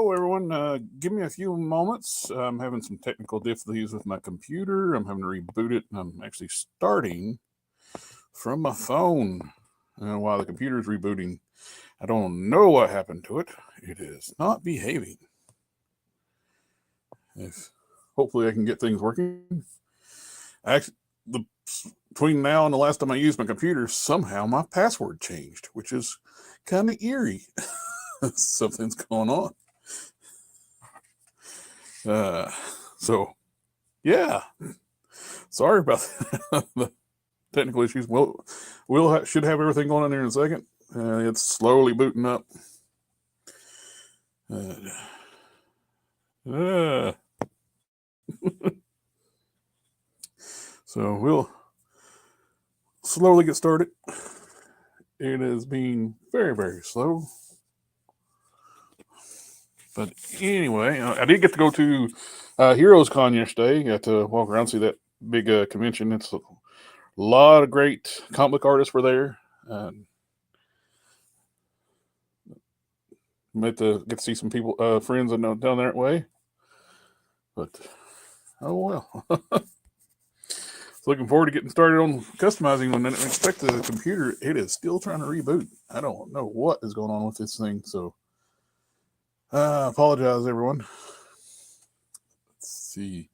Hello, everyone. Give me a few moments. I'm having some technical difficulties with my computer. I'm having to reboot it, and I'm actually starting from my phone. And while the computer is rebooting, I don't know what happened to it. It is not behaving. If hopefully I can get things working. Actually, the between now and the last time I used my computer, somehow my password changed, which is kind of eerie. Something's going on. So, yeah. Sorry about the technical issues. We'll should have everything going on there in a second. It's slowly booting up. So we'll slowly get started. It is being very, very slow. But anyway, I did get to go to Heroes Con yesterday. Got to walk around, see that big convention. It's a lot of great comic book artists were there. Get to see some people, friends I know down that way. But oh well. Looking forward to getting started on customizing one. I didn't expect the computer. It is still trying to reboot. I don't know what is going on with this thing. So apologize, everyone. Let's see.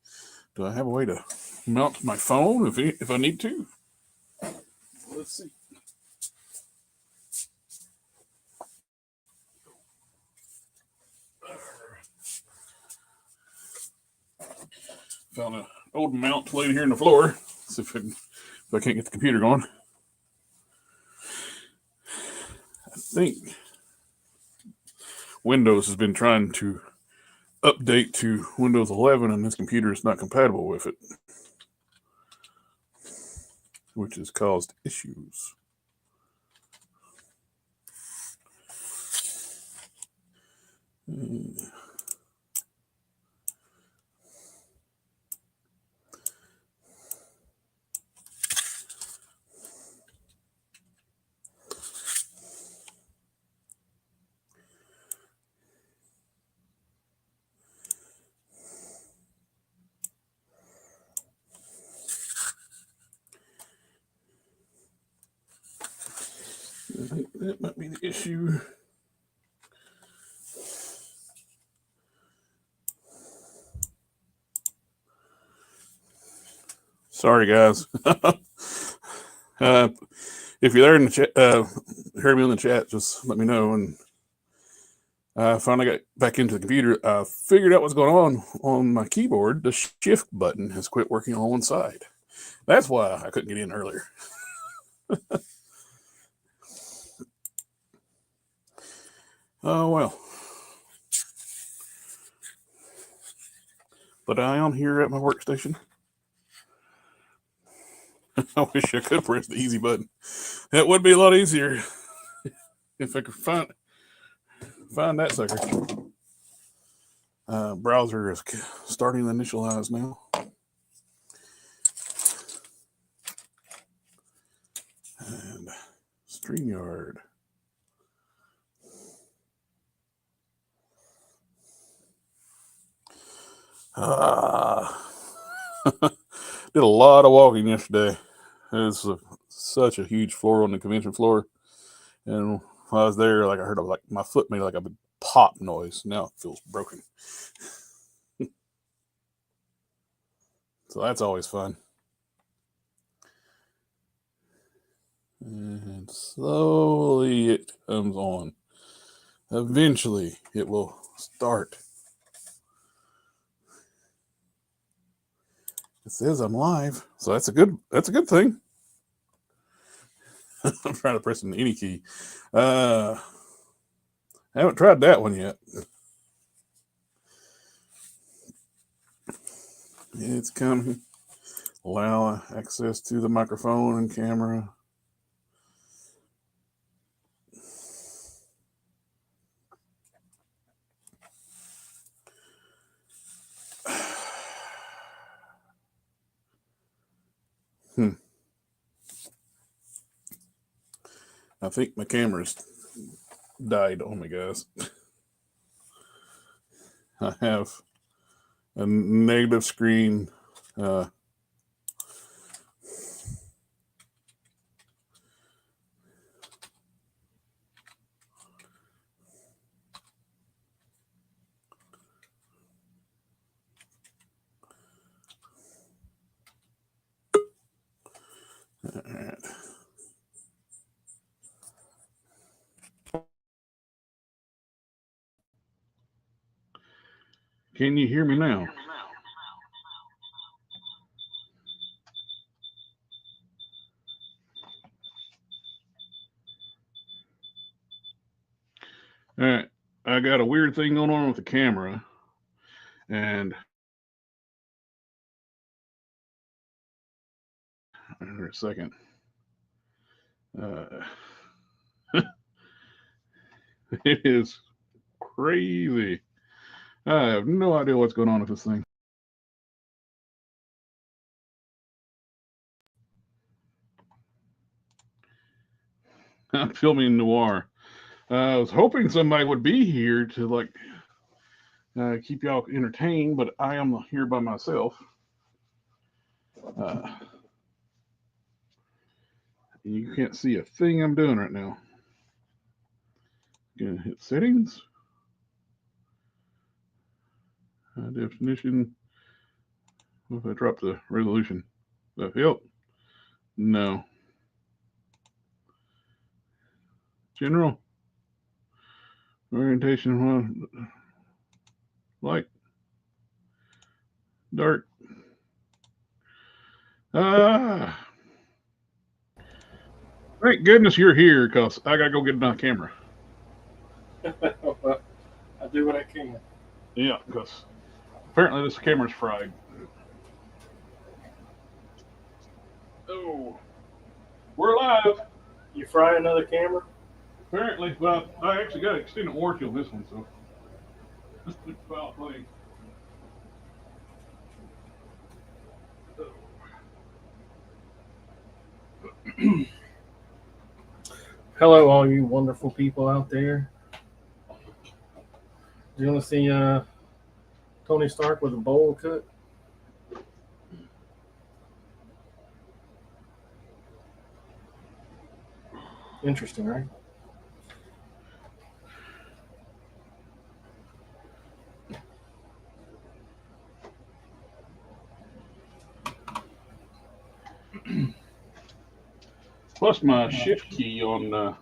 Do I have a way to mount my phone if I need to? Let's see. Found an old mount laying here on the floor. See if I can't get the computer going. I think Windows has been trying to update to Windows 11, and this computer is not compatible with it, which has caused issues. I think that might be the issue. Sorry, guys. If you're there in the chat, hear me on the chat, just let me know. And I finally got back into the computer. I figured out what's going on my keyboard. The shift button has quit working on one side. That's why I couldn't get in earlier. Oh, well. But I am here at my workstation. I wish I could press the easy button. That would be a lot easier if I could find that sucker. Browser is starting to initialize now. And StreamYard. Did a lot of walking yesterday. It's such a huge floor on the convention floor, and while I was there, like I heard my foot made like a pop noise. Now it feels broken. So that's always fun. And slowly it comes on. Eventually it will start. It says I'm live, so that's a good thing. I'm trying to press any key. I haven't tried that one yet. It's coming. Allow access to the microphone and camera. I think my camera's died on me, guys. I have a negative screen. All right. Can you hear me now? All right. I got a weird thing going on with the camera. And for a second. It is crazy. I have no idea what's going on with this thing. I'm filming noir. I was hoping somebody would be here to like keep y'all entertained, but I am here by myself. You can't see a thing I'm doing right now. Gonna hit settings, definition. What if I drop the resolution? Yep. No. General. Orientation. Light. Dark. Thank goodness you're here, because I gotta go get my camera. I do what I can. Yeah, because apparently this camera's fried. Oh, we're live. You fry another camera? Apparently, well, I actually got an extended warranty on this one, so this is foul play. Hello, all you wonderful people out there. Do you want to see Tony Stark with a bowl cut? Interesting, right? Plus, my shift key on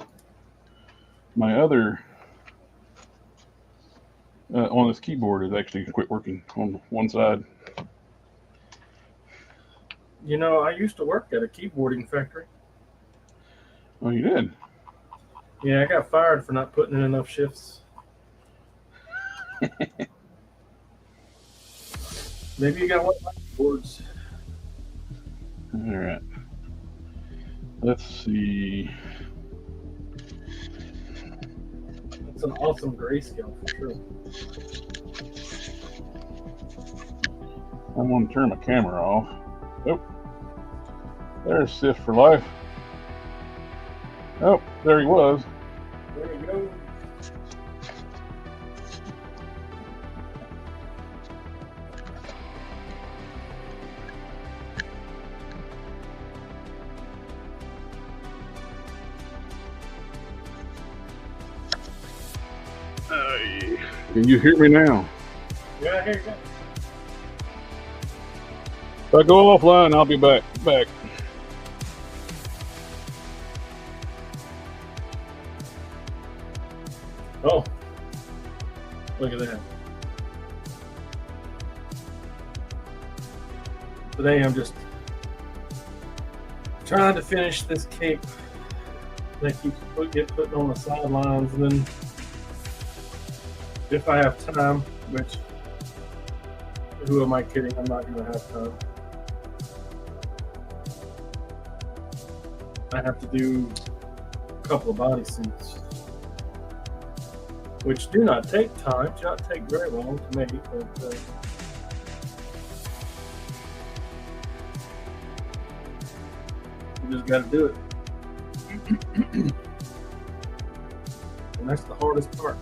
my other on this keyboard is actually quit working on one side. You know, I used to work at a keyboarding factory. Oh, you did? Yeah, I got fired for not putting in enough shifts. Maybe you got one of my keyboards. All right. Let's see. It's an awesome grayscale for sure. I'm going to turn my camera off. Oh, there's Sif for life. Oh, there he was. There you go. Can you hear me now? Yeah, here you go. If I go offline, I'll be back. Oh, look at that. Today I'm just trying to finish this cape that keeps get put on the sidelines, and then if I have time, which who am I kidding? I'm not going to have time. I have to do a couple of bodysuits, which do not take time, do not take very long to make, but you just got to do it. And that's the hardest part.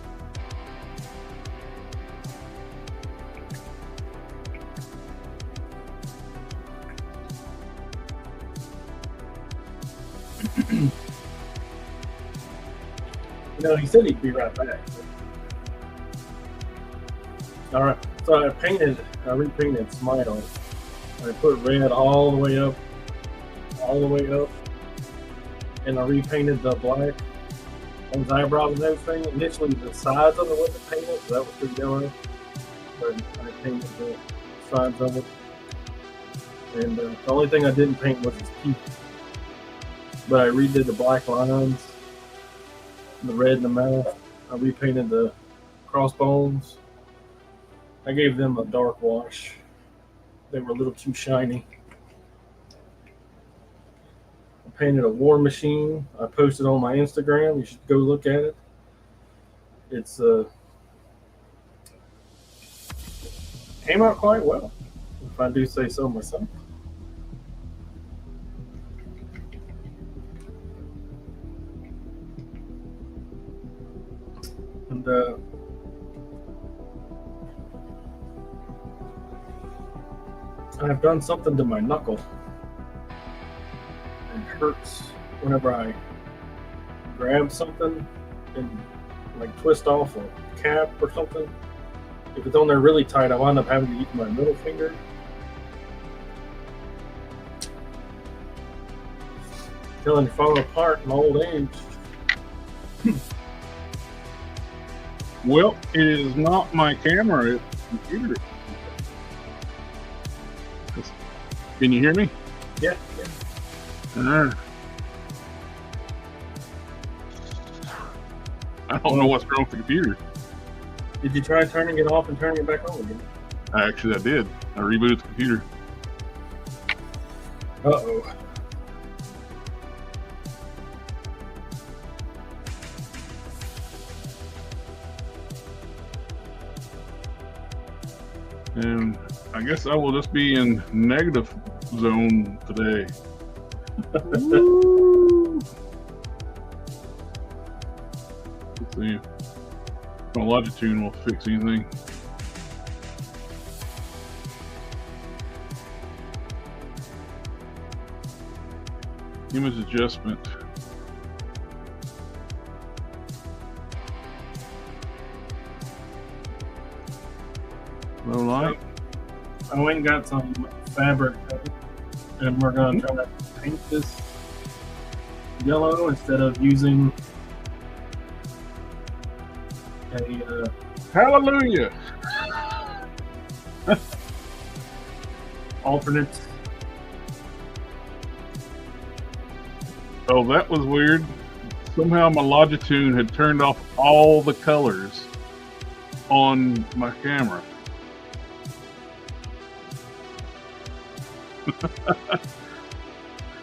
No, he said he'd be right back. All right, so I repainted Smite on it. I put red all the way up, and I repainted the black on his eyebrows and everything. Initially, the sides of it wasn't painted, so that was too yellow. But I painted the sides of it, and the only thing I didn't paint was his teeth. But I redid the black lines, the red in the mouth. I repainted the crossbones. I gave them a dark wash. They were a little too shiny. I painted a War Machine. I posted on my Instagram. You should go look at it. It's came out quite well, if I do say so myself. And I've done something to my knuckle. It hurts whenever I grab something and like twist off a cap or something. If it's on there really tight, I wind up having to use my middle finger. Telling you, fall apart in old age. Well, it is not my camera, it's the computer. Can you hear me? Yeah. I don't know what's wrong with the computer. Did you try turning it off and turning it back on again? Actually, I did. I rebooted the computer. Uh-oh. And I guess I will just be in negative zone today. Woo! Let's see if my longitude will fix anything. Image adjustment. Low light. I went and got some fabric, and we're going to try to paint this yellow instead of using a Hallelujah! alternate. Oh, that was weird. Somehow my longitude had turned off all the colors on my camera.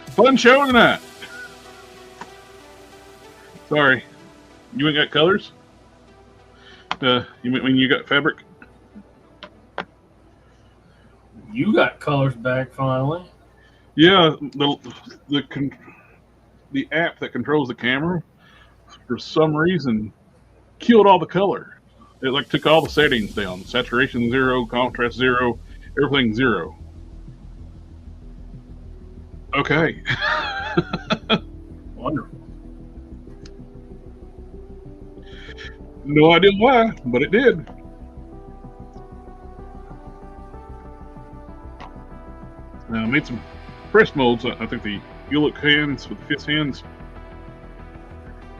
Fun show tonight. Sorry, you ain't got colors? You mean you got fabric? You got colors back finally. Yeah, the app that controls the camera, for some reason, killed all the color. It like took all the settings down: saturation 0, contrast 0, everything 0. Okay. Wonderful. No idea why, but it did. I made some press molds. I think the Ulick hands with the fist hands,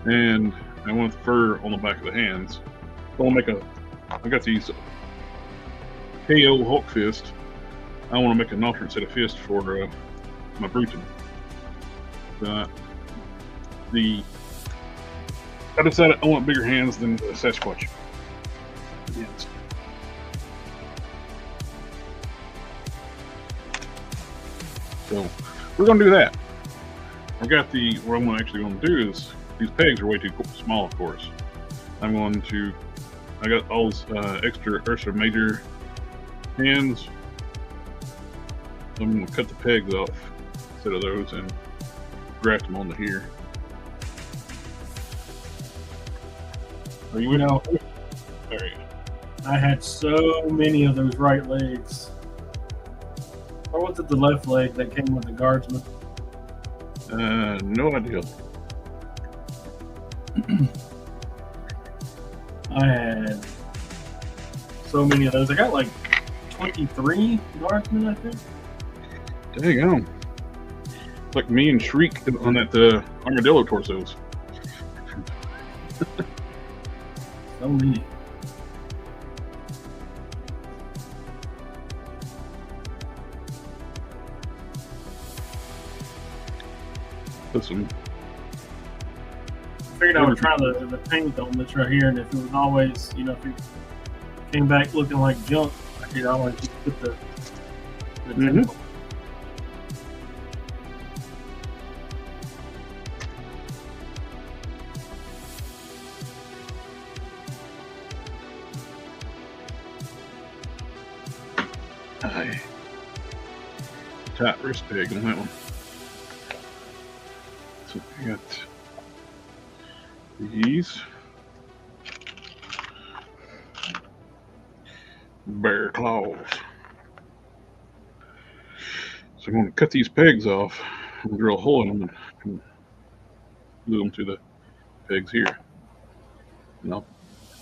and I want the fur on the back of the hands. I want to make I got these KO Hulk fist. I want to make an alternate set of fists for my Bruton. I decided I want bigger hands than the Sasquatch hands. So we're going to do that. What I'm actually going to do is, these pegs are way too small, of course. I got all those extra Ursa Major hands. I'm going to cut the pegs off instead of those and graft them onto here. Are you know? There you go. I had so many of those right legs. Or was it the left leg that came with the guardsman? No idea. I had so many of those. I got like 23 guardsmen, I think. Dang on. Like me and Shriek on that armadillo torsos. So many. Put some. I figured I would try the paint on this right here, and if it was always, if it came back looking like junk, I could always just put the tint on. Aye. Tight wrist peg on that one. So we got these. Bear claws. So I'm going to cut these pegs off and drill a hole in them and glue them to the pegs here. And I'll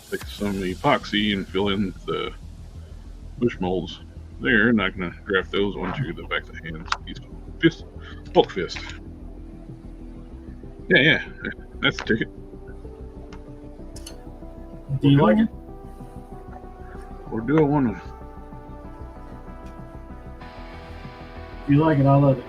take some of the epoxy and fill in the bush molds there, and I'm going to draft those onto the back of the hands. These bulk fist. Yeah, that's the ticket. Do you like it? Or do I want to? If you like it, I love it.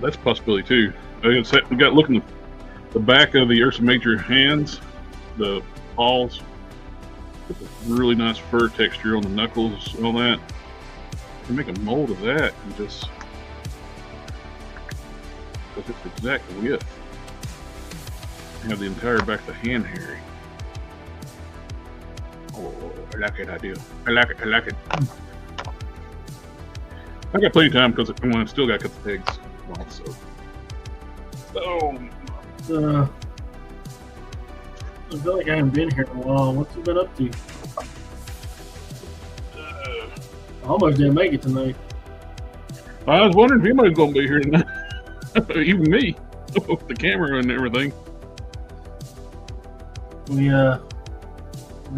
That's a possibility too. We got looking at the back of the Ursa Major hands, the paws, with a really nice fur texture on the knuckles and all that. You can make a mold of that and just its exact width. Have the entire back of the hand hairy. Oh, I like that idea. I like it. I got plenty of time because I still got to cut the pegs off. So. I feel like I haven't been here in a while. What's you been up to? I almost didn't make it tonight. I was wondering if anybody's going to be here tonight. Even me, with the camera and everything. We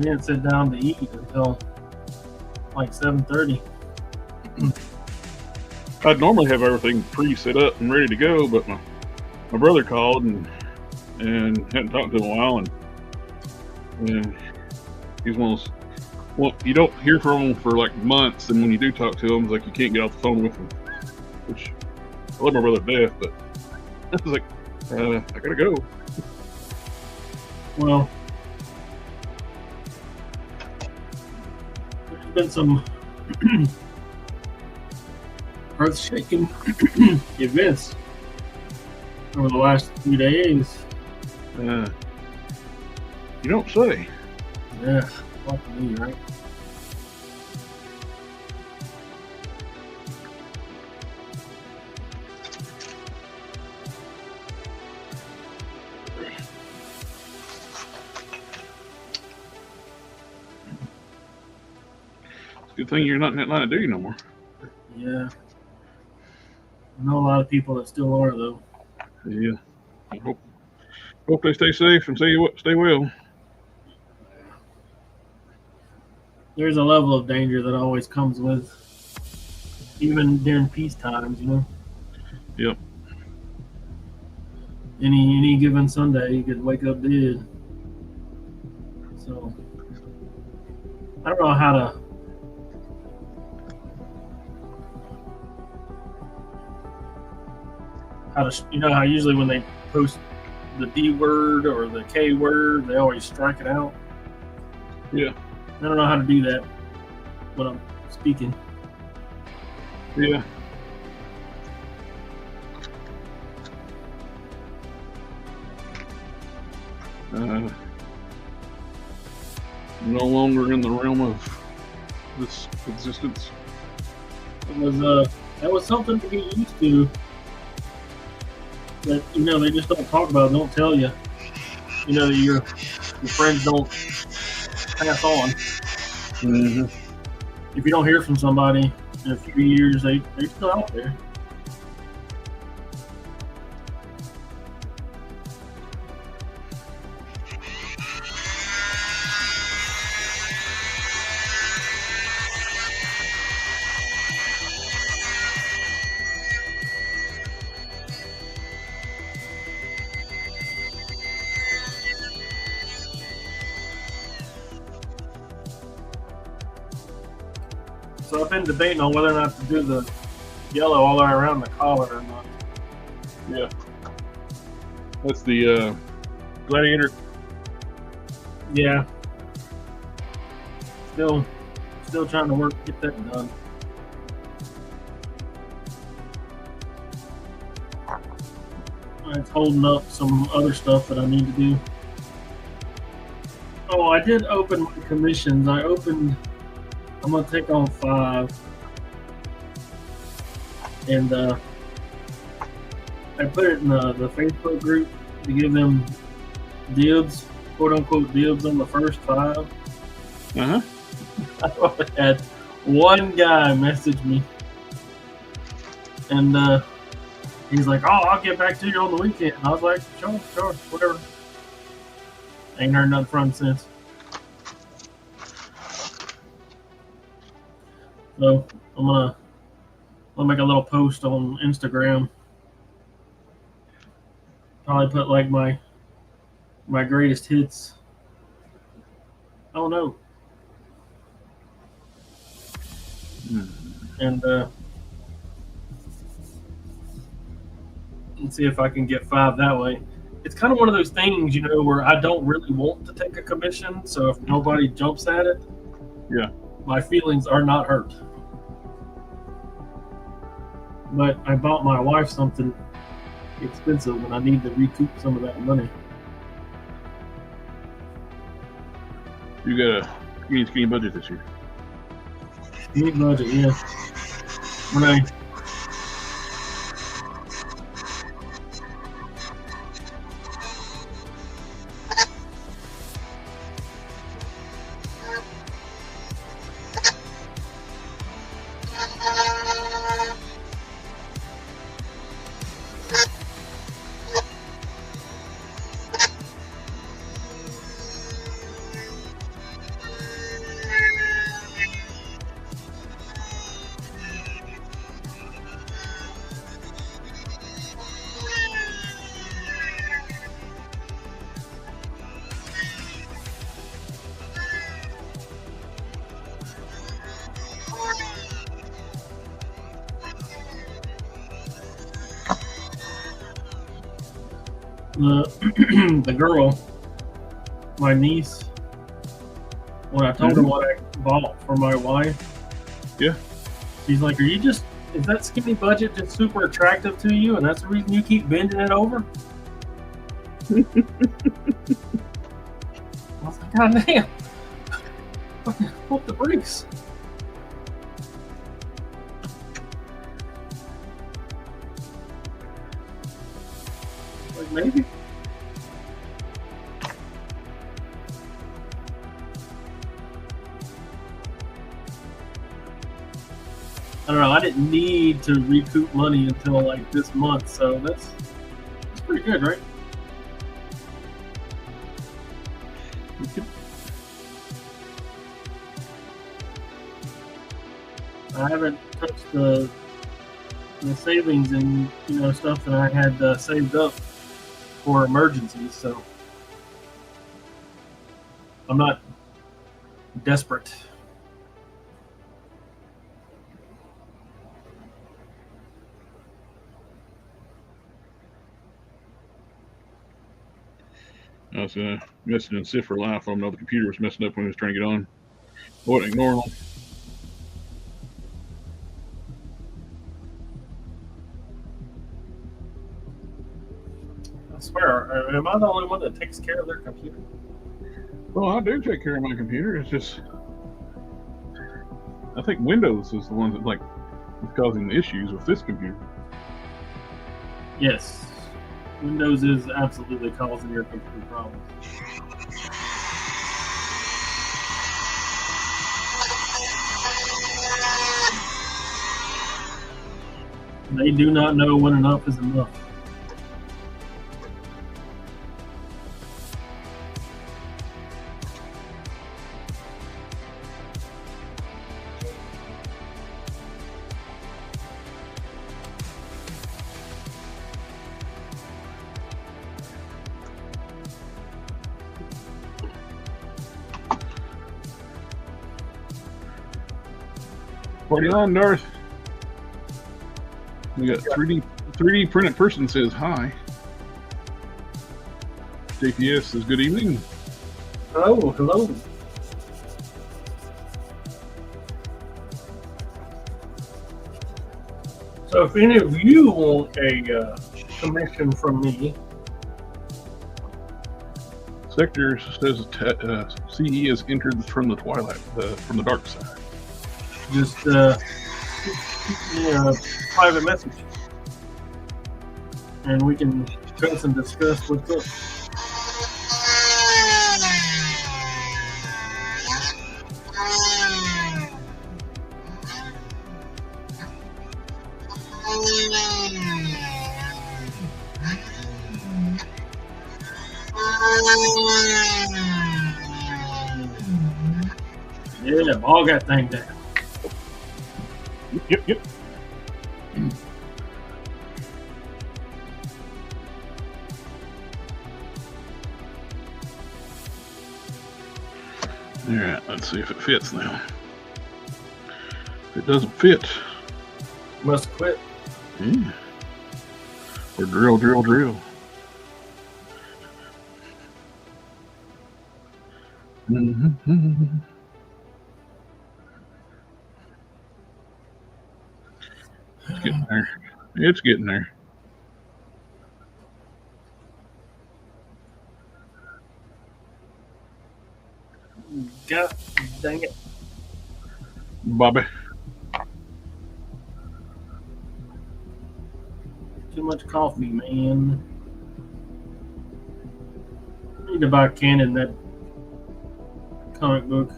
didn't sit down to eat until like 7:30. I'd normally have everything pre-set up and ready to go, but my brother called and hadn't talked to him in a while, and he's one of those. Well, you don't hear from him for like months, and when you do talk to him, it's like you can't get off the phone with him. Which I love my brother to death, but I was like, I gotta go. Well, there's been some earth-shaking events over the last few days. You don't say. Yeah, fuck me, right? Good thing you're not in that line of duty no more. Yeah. I know a lot of people that still are, though. Yeah. I hope they stay safe and stay well. There's a level of danger that always comes with, even during peace times, Yep. Any given Sunday, you could wake up dead. So, I don't know how to how usually when they post the D word or the K word, they always strike it out. Yeah. I don't know how to do that when I'm speaking. Yeah. No longer in the realm of this existence. That was something to get used to. That they just don't talk about, don't tell you. Your friends don't pass on. Mm-hmm. If you don't hear from somebody in a few years, they're still out there. So I've been debating on whether or not to do the yellow all the way around the collar or not. Yeah. That's the Gladiator. Yeah. Still trying to get that done. It's holding up some other stuff that I need to do. Oh, I did open my commissions. I'm gonna take on 5, and I put it in the Facebook group to give them dibs, quote unquote dibs on the first 5. Uh-huh. I had one guy message me, and he's like, "Oh, I'll get back to you on the weekend." And I was like, "Sure, whatever." Ain't heard nothing from him since. So I'm gonna make a little post on Instagram. Probably put like my greatest hits. I don't know. And see if I can get 5 that way. It's kind of one of those things, where I don't really want to take a commission. So if nobody jumps at it, yeah, my feelings are not hurt. But I bought my wife something expensive, and I need to recoup some of that money. You got a skinny budget this year. Skinny budget, yeah. When I the girl, my niece, when I told her what I bought for my wife, yeah, she's like, is that skinny budget just super attractive to you, and that's the reason you keep bending it over? I was like, God damn, what the brakes? Like, maybe. I don't know. I didn't need to recoup money until like this month, so that's pretty good, right? I haven't touched the savings and stuff that I had saved up for emergencies, so I'm not desperate. I was messing in SIF for life. I don't know, the computer was messing up when I was trying to get on. I wasn't ignoring them. I swear, am I the only one that takes care of their computer? Well, I do take care of my computer. It's just, I think Windows is the one that is causing the issues with this computer. Yes, Windows is absolutely causing your computer problems. They do not know when enough is enough. $49, Darth. We got 3D printed person says hi. JPS says good evening. Hello, hello. So if any of you want a commission from me, Sector says CE has entered from the twilight, from the dark side. just shoot me a private message, and we can discuss and discuss what's up. Yeah, bog that thing down. Yep. All right, let's see if it fits now. If it doesn't fit, Must quit. yeah. Or drill. It's getting there. It's getting there. God dang it. Bobby. Too much coffee, man. I need to buy Canon that comic book.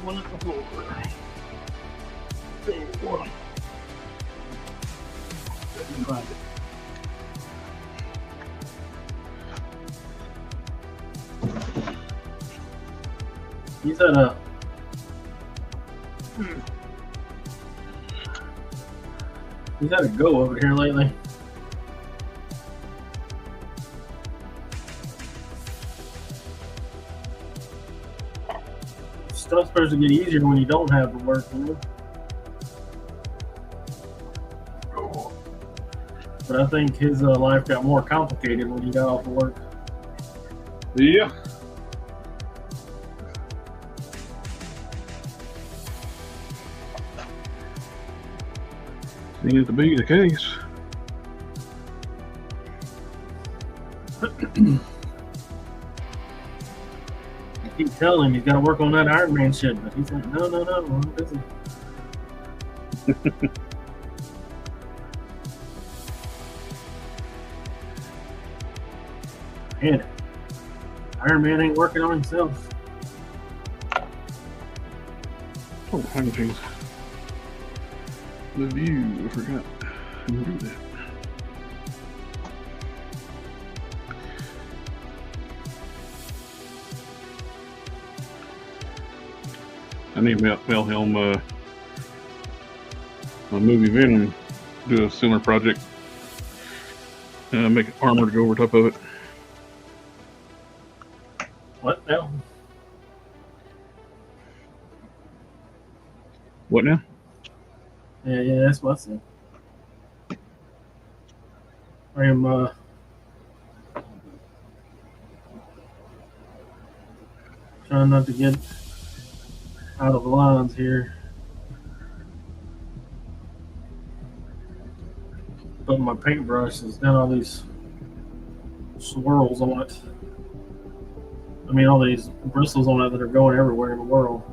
One at the floor. Find it. He's had a go over here lately. Stuff's supposed to get easier when you don't have to work, you know? But I think his life got more complicated when he got off of work. Yeah. Seems to be the case. I keep telling him he's got to work on that Iron Man shit, but he's like, no, I'm busy. Man, Iron Man ain't working on himself. Oh, jeez. The view, I forgot to do that. I need to mail him my movie Venom, do a similar project, make armor to go over top of it. What now? What now? Yeah, that's what I said. I am trying not to get out of lines here. Put my my paintbrush has done all these swirls on it. I mean, all these bristles on it that are going everywhere in the world.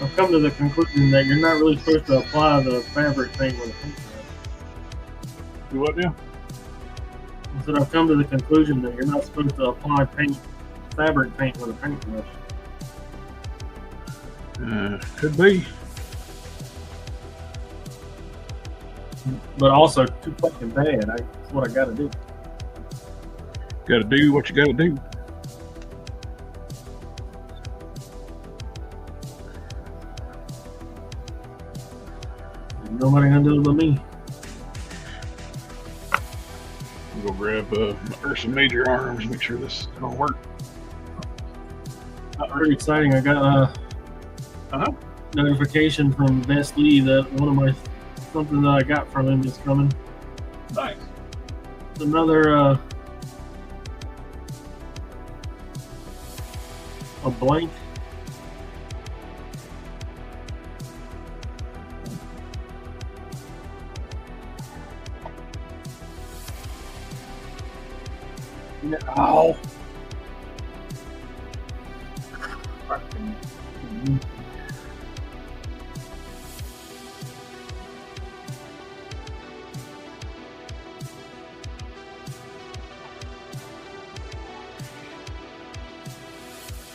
I've come to the conclusion that you're not really supposed to apply the fabric paint with a paintbrush. Do what now? I said I've come to the conclusion that you're not supposed to apply fabric paint with a paintbrush. Could be. But also too fucking bad. That's what I got to do. Got to do what you got to do. Nobody gonna do it but me. I'm gonna grab my Ursa Major arms, make sure this is gonna work. Very exciting. I got a notification from Best Lee that something that I got from him is coming. Nice. It's another a blank. Oh. I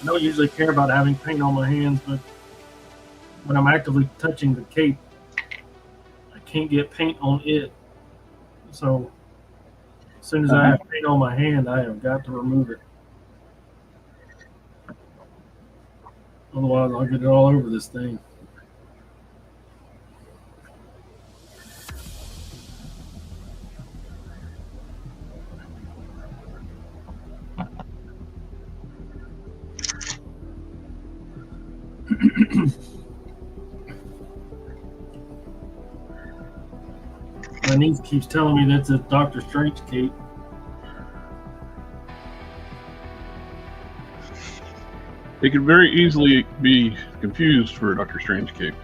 don't usually care about having paint on my hands, but when I'm actively touching the cape, I can't get paint on it. So as soon as I have paint on my hand, I have got to remove it. Otherwise, I'll get it all over this thing. My niece keeps telling me that's a Doctor Strange cape. It could very easily be confused for a Doctor Strange cape.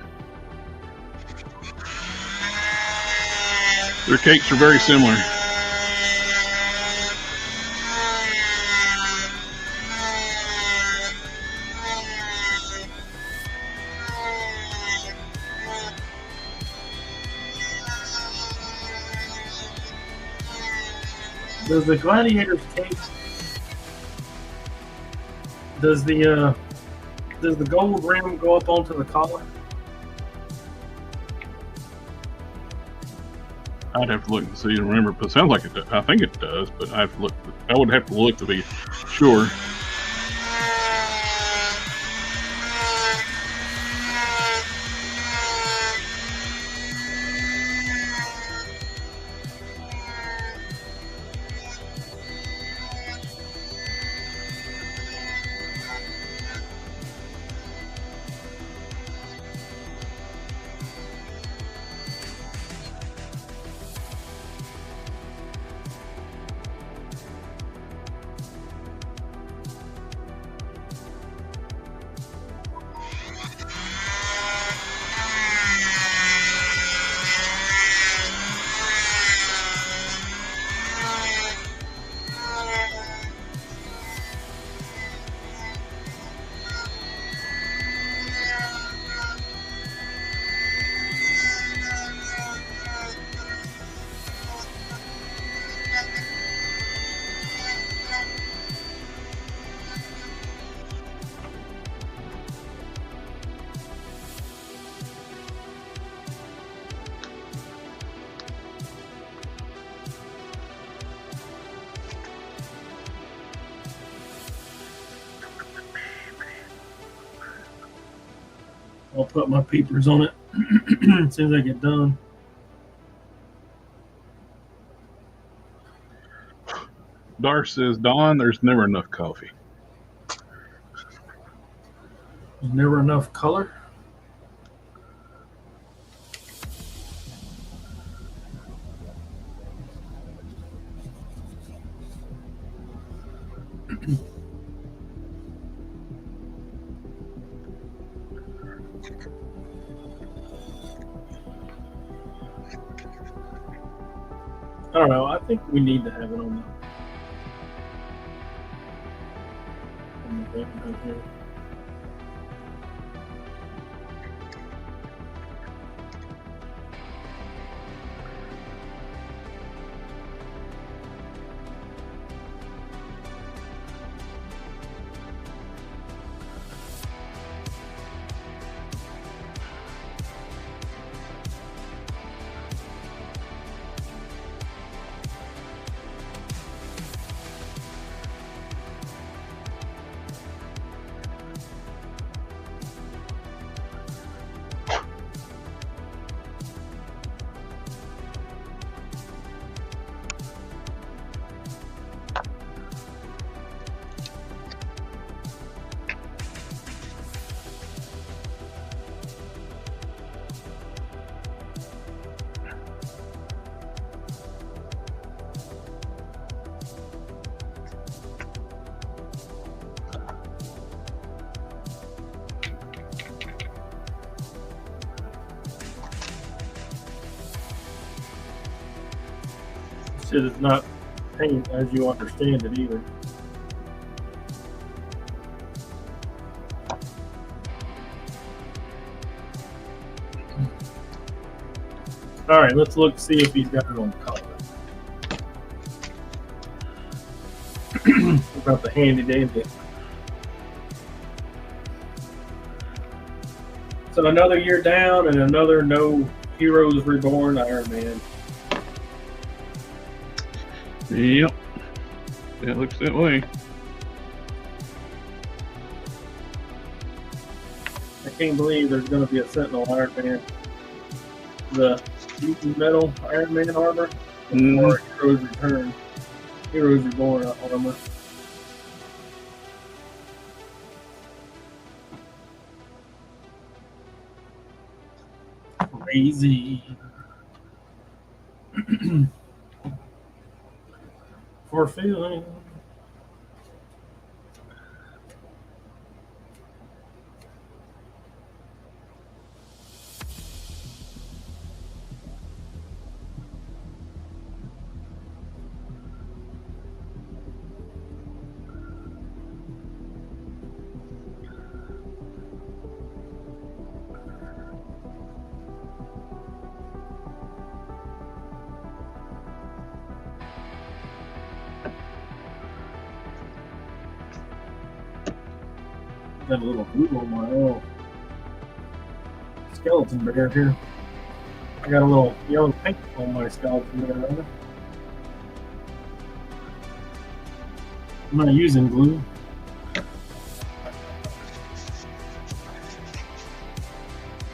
Their capes are very similar. Does the Gladiator's cape? Does the gold rim go up onto the collar? I'd have to look and see and remember, but it sounds like it does. I think it does, but I have to look. I would have to look to be sure. I'll put my peepers on it as soon as I get done. Darce says, Don, there's never enough coffee. There's never enough color. I don't know. I think we need to have it on the button here. Shit is not paint as you understand it either. All right, let's look, see if he's got it on color. About the handy dandy. So another year down and another no Heroes Reborn Iron Man. Yep. It looks that way. I can't believe there's going to be a Sentinel Iron Man. The Beaten Metal Iron Man armor or Heroes Return. Heroes Reborn armor. Crazy. For feeling. Got a little glue on my little skeleton bear here. I got a little yellow paint on my skeleton bear. I'm not using glue.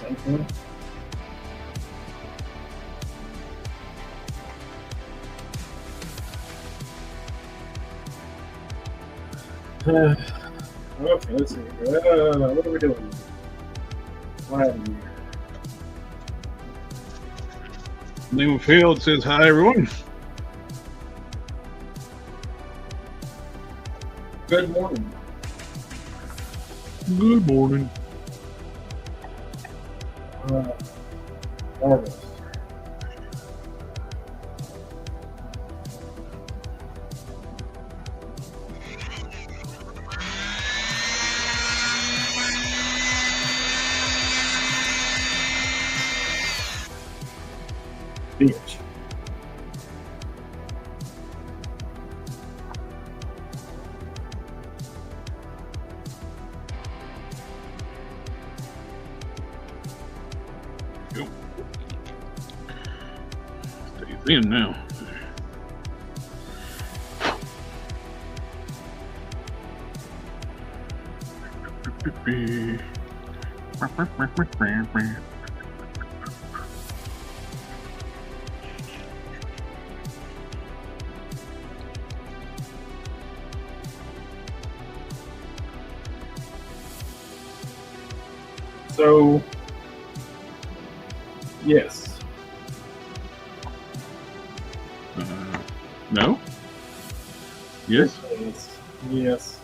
Okay. Okay, let's see. What are we doing? Flat here. Name Field says, hi, everyone. Good morning. Good morning. Marvelous. Bitch. Go. Stay thin now. So, yes. No? Yes? Yes.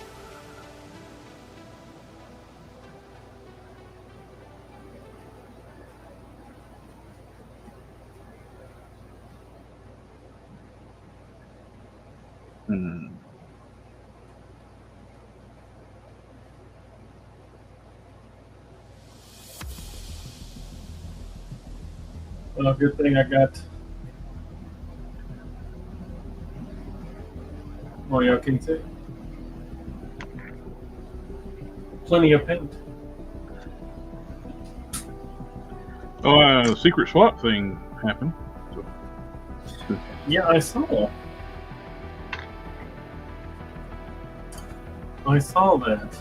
Well, good thing I got. Oh, yeah, can you see? Plenty of paint. Oh, the secret swap thing happened. So. Yeah, I saw. I saw that.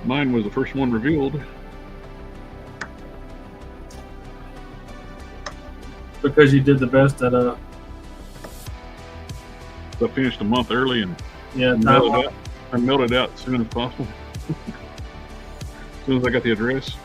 Mine was the first one revealed. Because you did the best at So I finished a month early and I mailed it out as soon as possible. As soon as I got the address.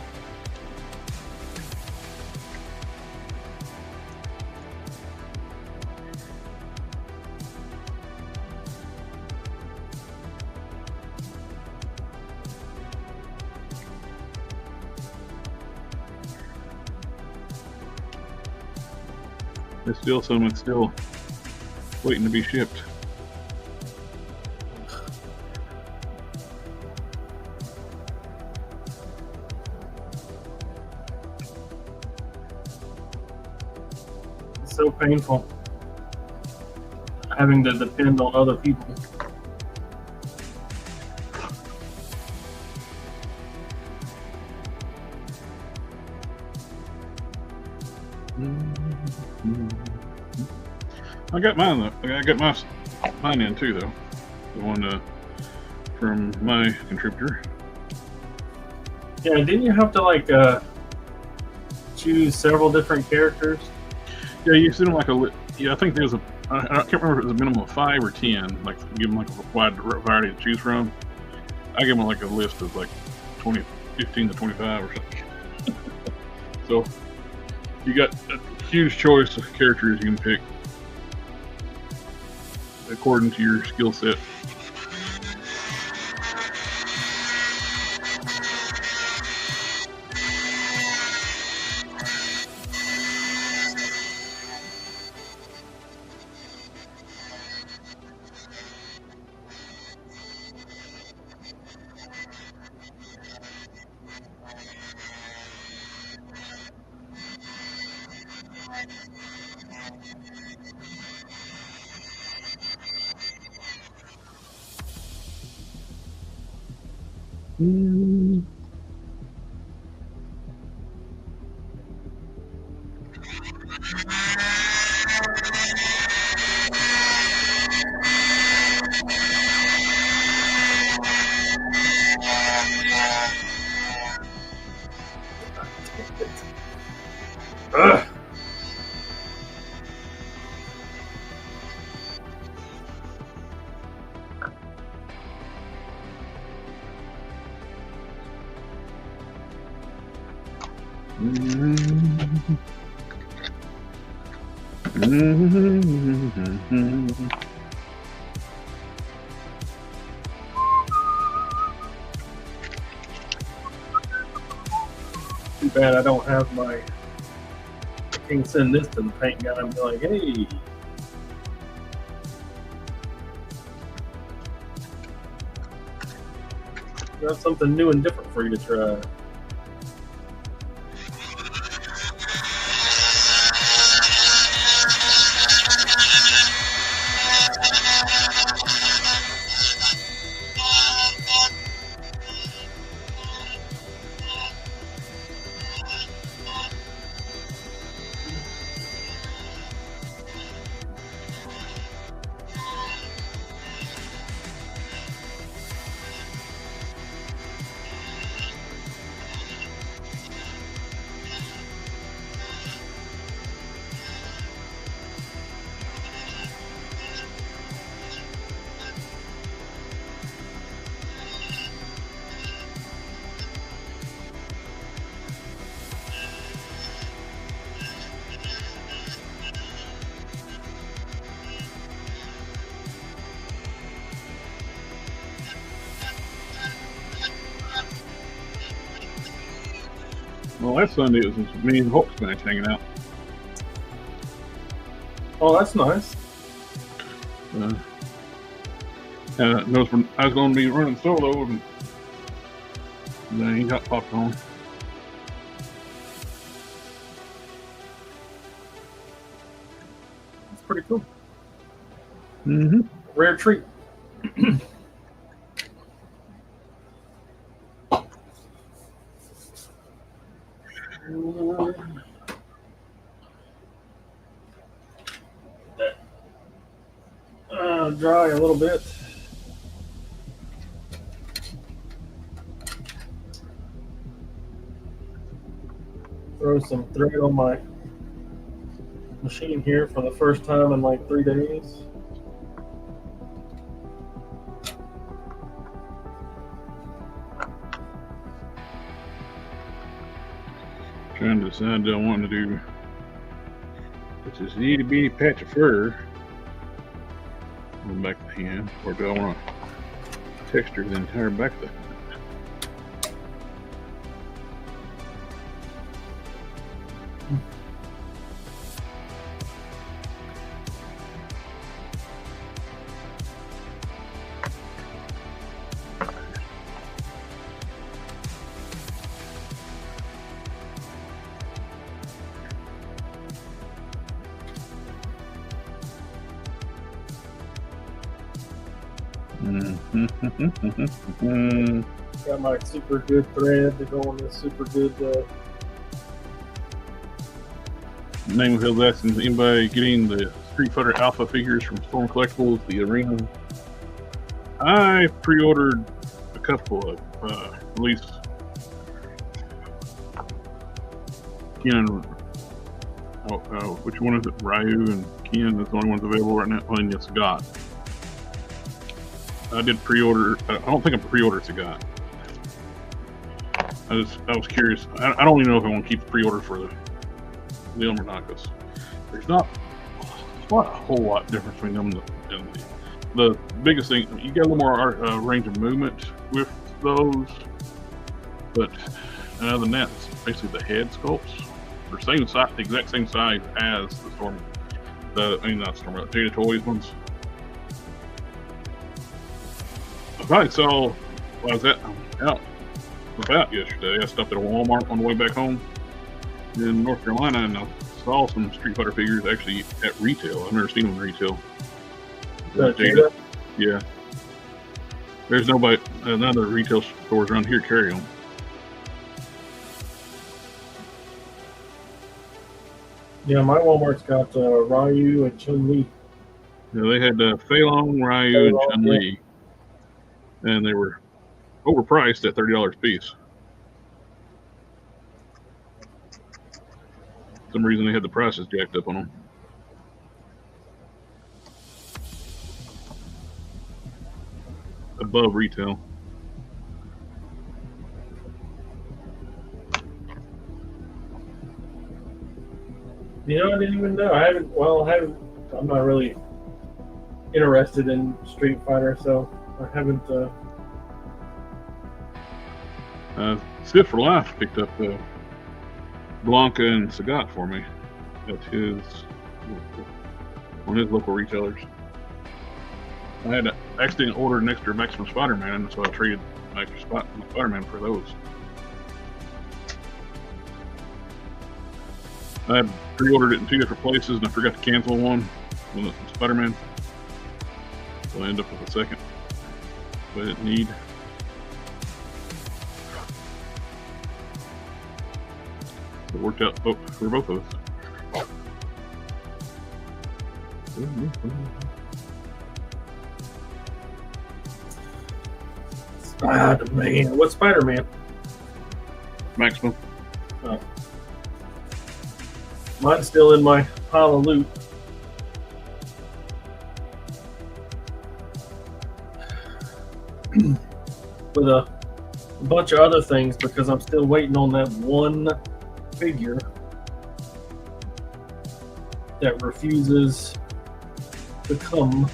There's still some that's still waiting to be shipped. It's so painful having to depend on other people. I got mine though. I got mine in too though. The one from my contributor. Yeah, didn't you have to like choose several different characters? Yeah, you send them like a. Yeah, I think there's a. I can't remember if it was a minimum of 5 or 10. Like give them like a wide variety to choose from. I give them like a list of like 15 to 25 or something. So you got a huge choice of characters you can pick according to your skill set. Ugh. Too bad I don't have my. I can send this to the paint guy and be like, hey. Got something new and different for you to try. Well, last Sunday it was me and Hulk Smash hanging out. Oh, that's nice. Knows when I was going to be running solo, and then he got popped on. That's pretty cool. Mm-hmm. Rare treat. Dry a little bit. Throw some thread on my machine here for the first time in like 3 days. Trying to decide, do I want to do this itty bitty patch of fur on the back of the hand, or do I want to texture the entire back of the hand? Got my super good thread to go on this super good. Name of his asking, anybody getting the Street Fighter Alpha figures from Storm Collectibles, the arena? I pre-ordered a couple of, at least, which one is it? Ryu and Ken is the only ones available right now. Well, yes, Sagat. I did pre-order. I don't think I pre-ordered Sagat. I was curious. I don't even know if I want to keep the pre-order for them or not, because there's not a whole lot difference between them and the biggest thing. You get a little more range of movement with those, but other than that, it's basically the head sculpts. They're same size, the exact same size as the Storm. Not Storm, Data Toys ones. I probably saw. I was out about yesterday. I stopped at a Walmart on the way back home in North Carolina, and I saw some Street Fighter figures actually at retail. I've never seen them in retail. Jada? Yeah. There's none of the retail stores around here carry them. Yeah, my Walmart's got Ryu and Chun-Li. Yeah, they had Fei Long, Ryu, and Chun-Li. Yeah. And they were overpriced at $30 a piece. For some reason they had the prices jacked up on them. Above retail. You know, I didn't even know. I'm not really interested in Street Fighter, so I haven't. Stiff for Life picked up Blanca and Sagat for me. That's one of his local retailers. I had accidentally ordered an extra Maximum Spider-Man, so I traded my extra Spider-Man for those. I had pre-ordered it in 2 different places, and I forgot to cancel one with the Spider-Man. So I ended up with a second. But I didn't need. It worked out for both of us. Spider-Man. What Spider-Man? Maximum. Oh. Mine's still in my pile of loot. With a bunch of other things, because I'm still waiting on that one figure that refuses to come.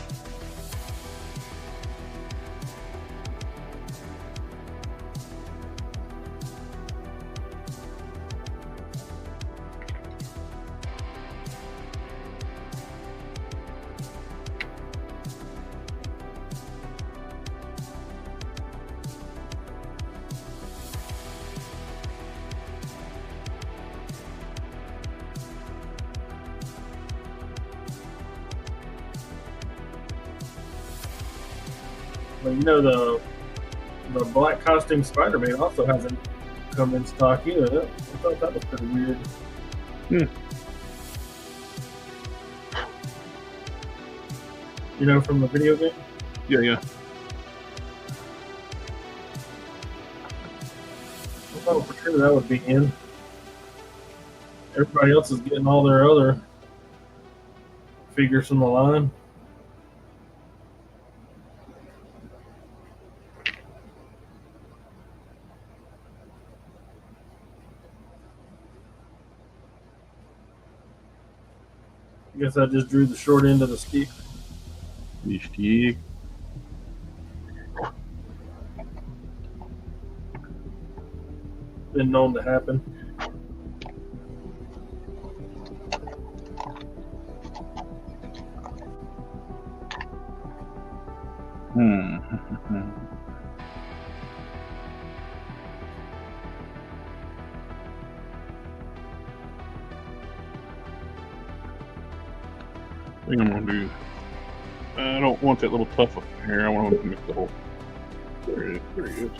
But you know the black costume Spider-Man also hasn't come in stock either. I thought that was pretty weird. You know, from the video game? Yeah. I thought for sure that would be in. Everybody else is getting all their other figures from the line. I guess I just drew the short end of the stick. Richtig. Been known to happen. I think I'm gonna do. I don't want that little puff up here. I want to make the whole. There it is. There he is.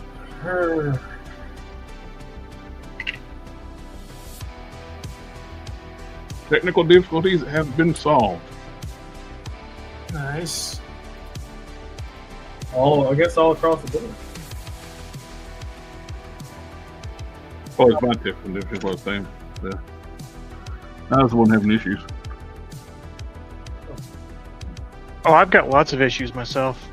Technical difficulties have been solved. Nice. I guess all across the board. Oh, it's my technical difficulties, what I was saying. So, I was the one having issues. Oh, I've got lots of issues myself.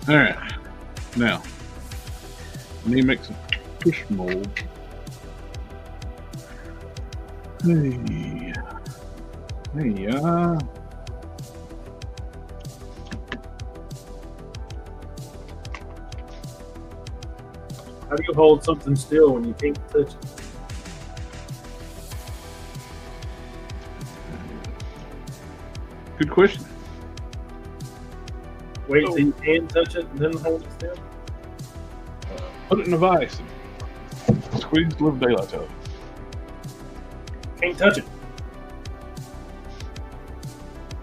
Alright. Now, I need to make some push mold. Hey. How do you hold something still when you can't touch it? Good question. Wait till you can touch it and then hold it still? Put it in a vise and squeeze the little daylight out of it. Can't touch it.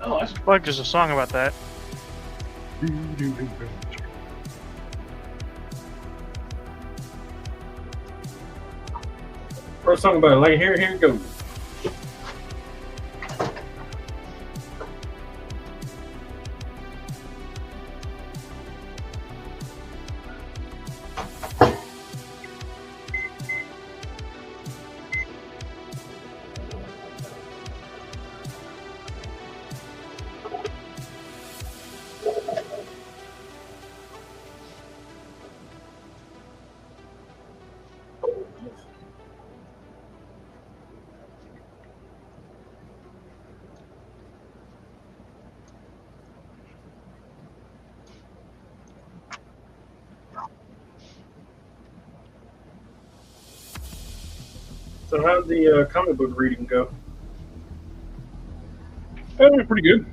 Oh, that's Like there's a song about that. First song about it, like here it goes. So how'd the comic book reading go? Pretty good.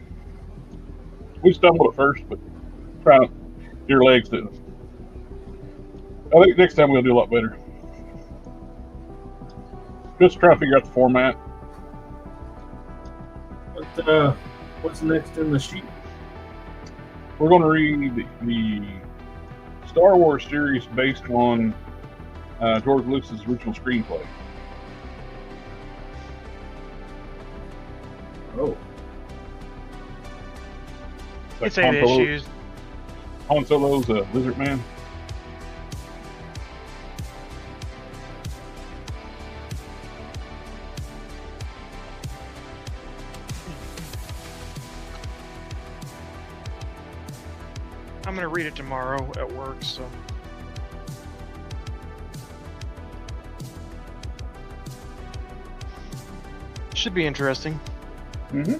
We stumbled at first, but trying to your legs didn't. I think next time we'll do a lot better. Just try to figure out the format. What's next in the sheet? We're going to read the Star Wars series based on George Lucas's original screenplay. Oh. It's 8 issues. Han Solo's a lizard man. I'm gonna read it tomorrow at work, so. Should be interesting. Mm-hmm.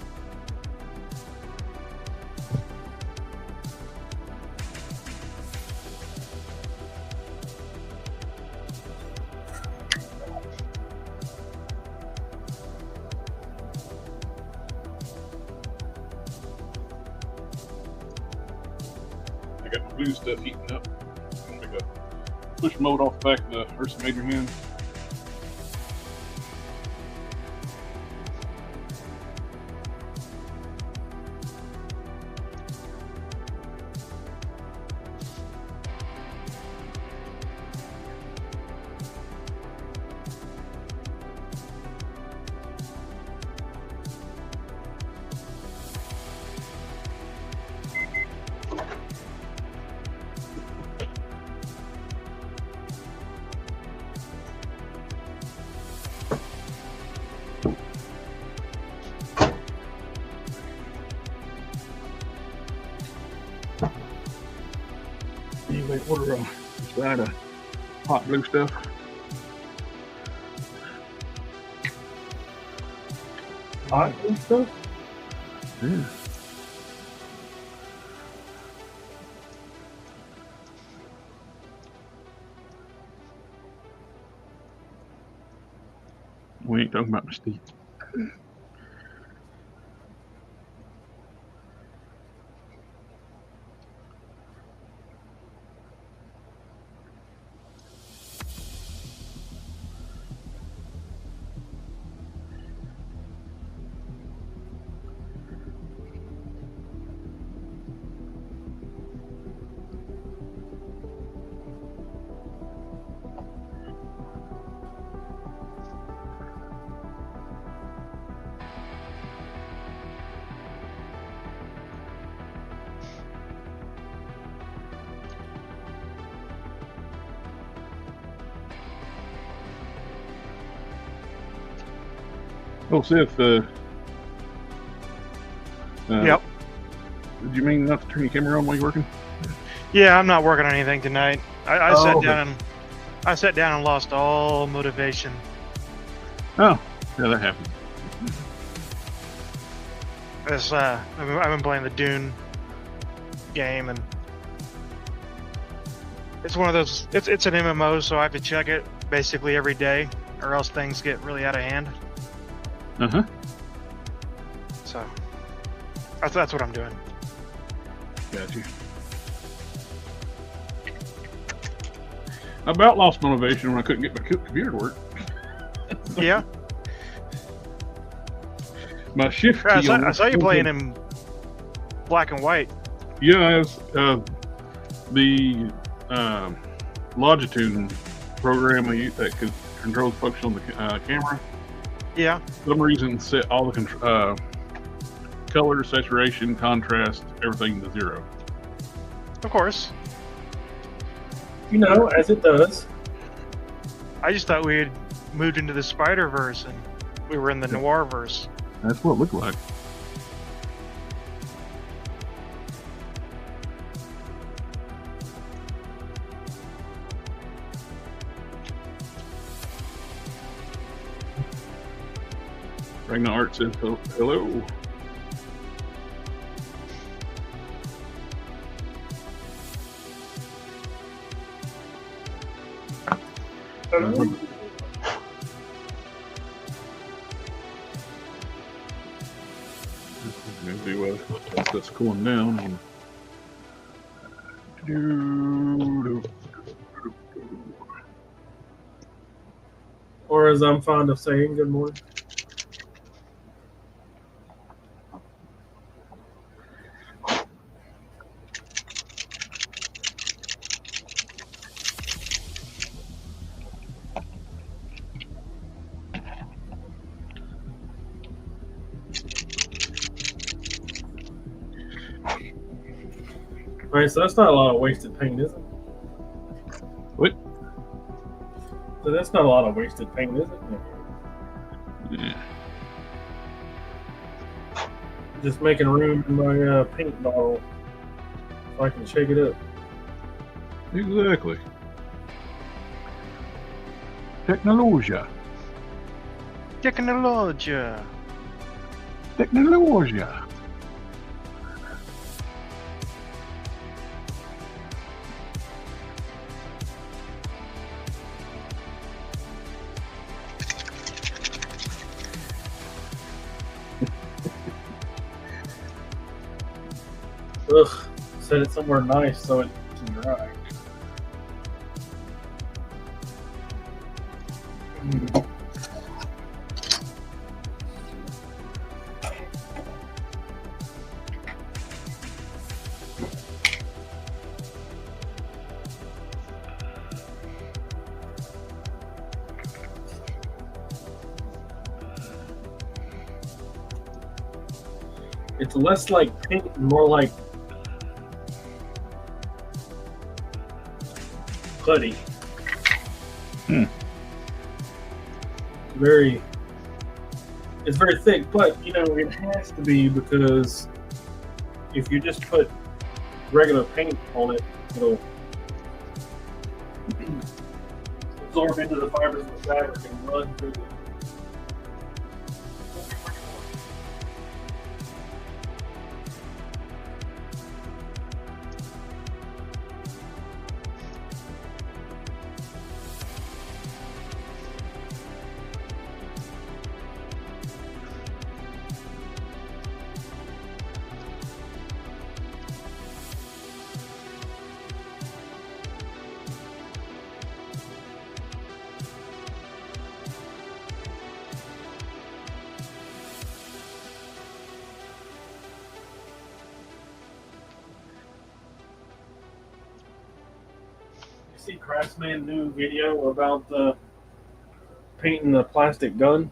I got the blue stuff heating up. I'm gonna make a push mold off the back of the Ursa Major hand. they order a side of hot blue stuff. Hot and stuff? Yeah. We ain't talking about Mystique. Oh, Seth, Yep. Did you mean not to turn your camera on while you're working? Yeah, I'm not working on anything tonight. I Oh, sat okay. down and I sat down and lost all motivation. Oh, yeah, that happened. I've been playing the Dune game, and it's one of those. It's an MMO, so I have to check it basically every day, or else things get really out of hand. Uh-huh. So that's what I'm doing. Got you. I about lost motivation when I couldn't get my computer to work. Yeah, My shift key. I saw you playing in black and white. Yeah, it's, the longitude program I use that controls function on the camera. Yeah, For some reason, set all the color, saturation, contrast, everything to 0. of course. You know, as it does. I just thought we had moved into the Spider-Verse and we were in the Noir-verse. That's what it looked like. Ragnar Art says hello. Maybe that's cooling down. Or as I'm fond of saying, good morning. All right, so that's not a lot of wasted paint, is it? What? So that's not a lot of wasted paint, is it? Yeah. Just making room in my paint bottle so I can shake it up. Exactly. Technologia. Technologia. Technologia. Ugh, set it somewhere nice so it can dry. It's less like paint and more like putty. It's very thick, but you know it has to be because if you just put regular paint on it, it'll absorb into the fibers of the fabric and run through the. See Craftsman new video about painting the plastic gun.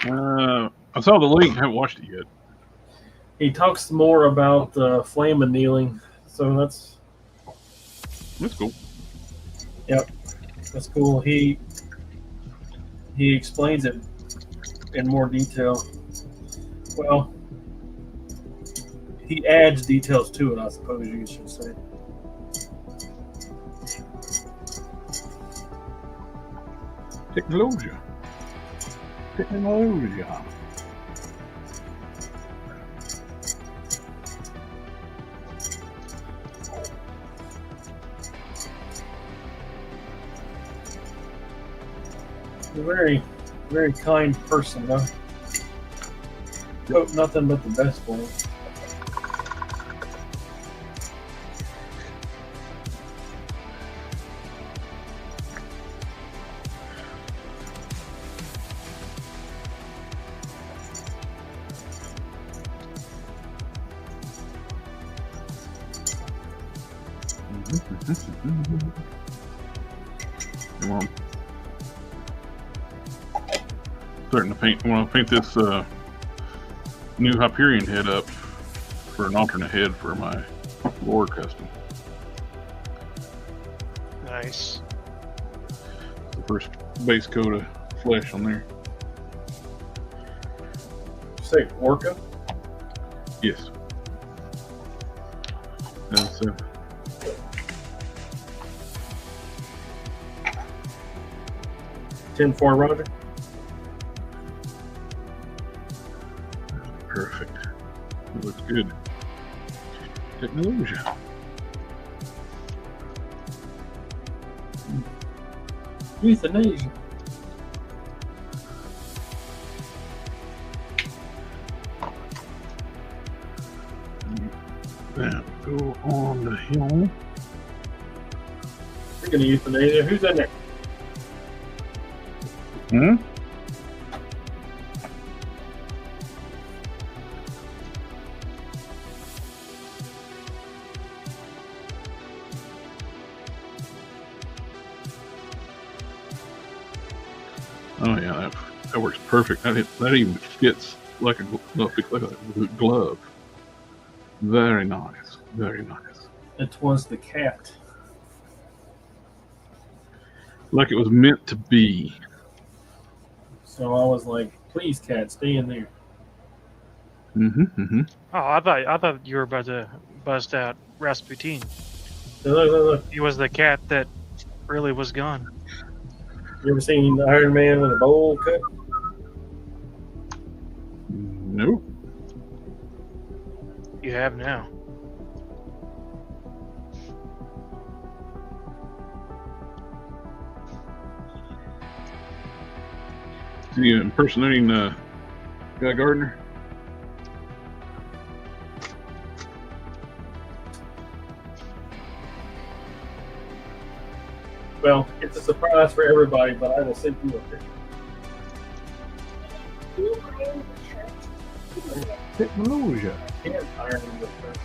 I saw the link. I haven't watched it yet. He talks more about flame annealing, so that's cool. Yep, that's cool. He explains it in more detail. Well, he adds details to it, I suppose you should say. Technology. A very, very kind person, though. Hope nothing but the best for him. Starting to paint. I want to paint this new Hyperion head up for an alternate head for my Lord custom. Nice. The first base coat of flesh on there. Say Orca? Yes. That's 10-4, Roger. perfect. It looks good. Technology. Euthanasia. Then go on the hill. Speaking of euthanasia, who's in there? Hmm? Oh yeah, that works perfect. That even fits like a glove. Very nice. Very nice. It was the cat. Like it was meant to be. So I was like, please, cat, stay in there. Oh, I thought you were about to bust out Rasputin. Look. He was the cat that really was gone. You ever seen Iron Man with a bowl cut? Nope. You have now. Is he impersonating Guy Gardner? Well, it's a surprise for everybody, but I will send you a picture. Technology. I can't iron the shirt.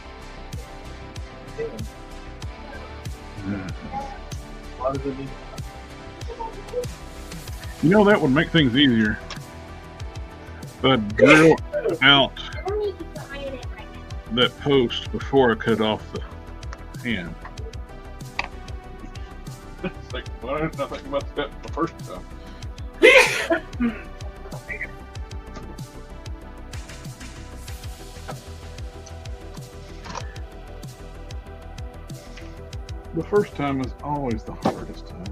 Why does it need? You know, that would make things easier. But drill out that post before I cut off the hand. It's like, why didn't I think about that the first time? The first time is always the hardest time.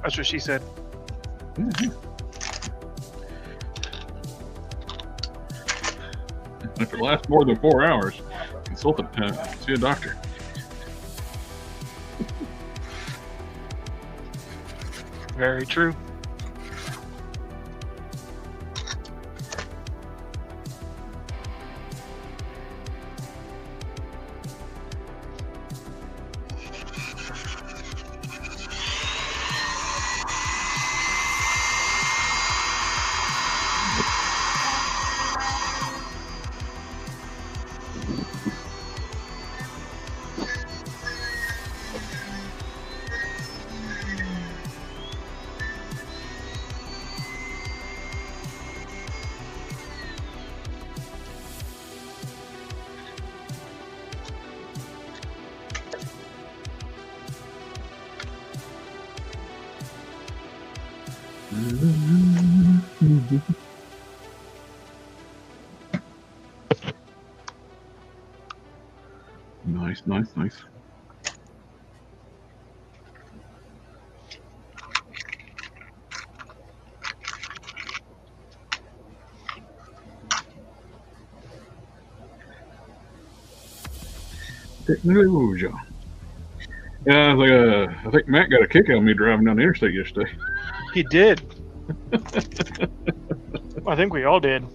That's what she said. Mm-hmm. If it lasts more than 4 hours, see a doctor. Very true. Nice, nice, nice. Technology. Yeah, I think Matt got a kick out of me driving down the interstate yesterday. He did. I think we all did.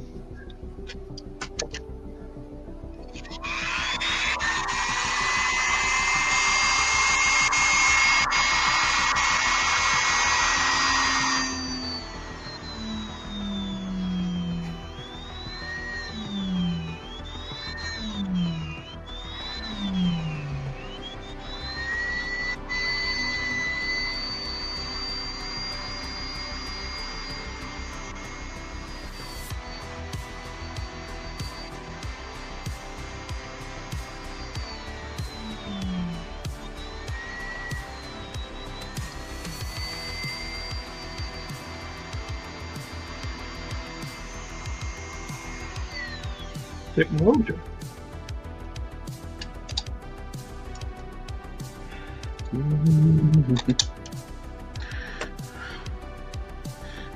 Technology.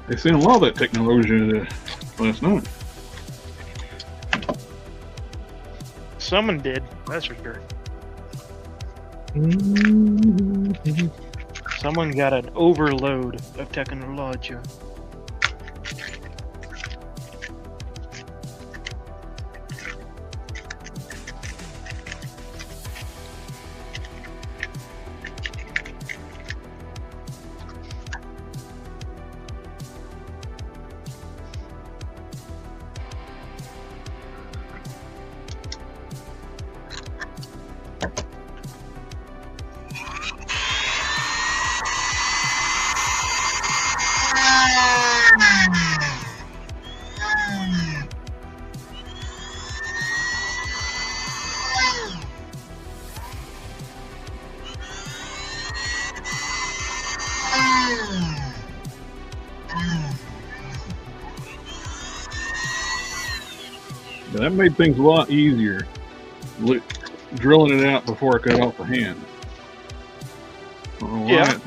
They seen a lot of that technology last night. Someone did, that's for sure. Someone got an overload of technology. Yeah, that made things a lot easier, drilling it out before I cut off the hand. Yeah.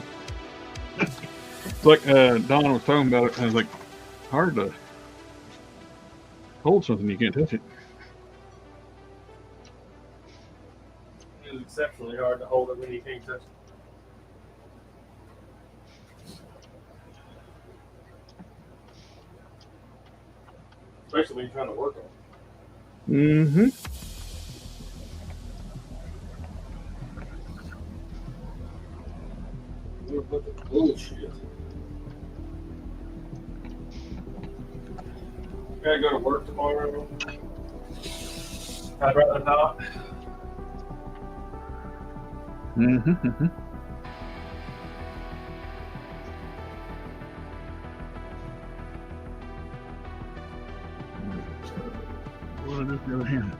It's like Don was talking about it, and it's like hard to hold something you can't touch it. It was exceptionally hard to hold it when you can't touch it. Especially when you're trying to work on it. Mm-hmm. Bullshit. Gotta go to work tomorrow. I'd rather not. Mm-hmm. Mm-hmm. What did I do with the other hand?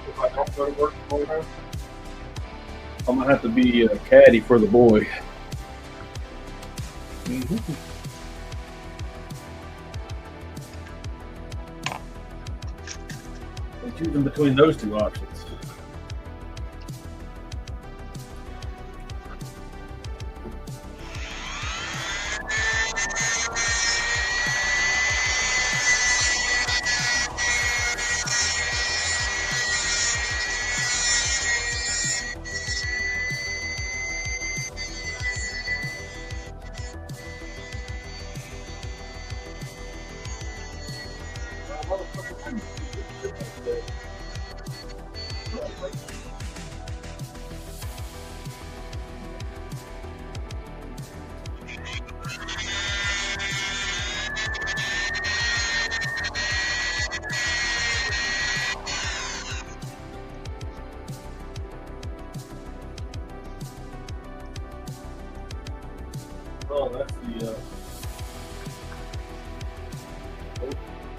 If I don't go to work tomorrow, I'm gonna have to be a caddy for the boy. Mm-hmm. I'm choosing between those two options. Oh, that's the.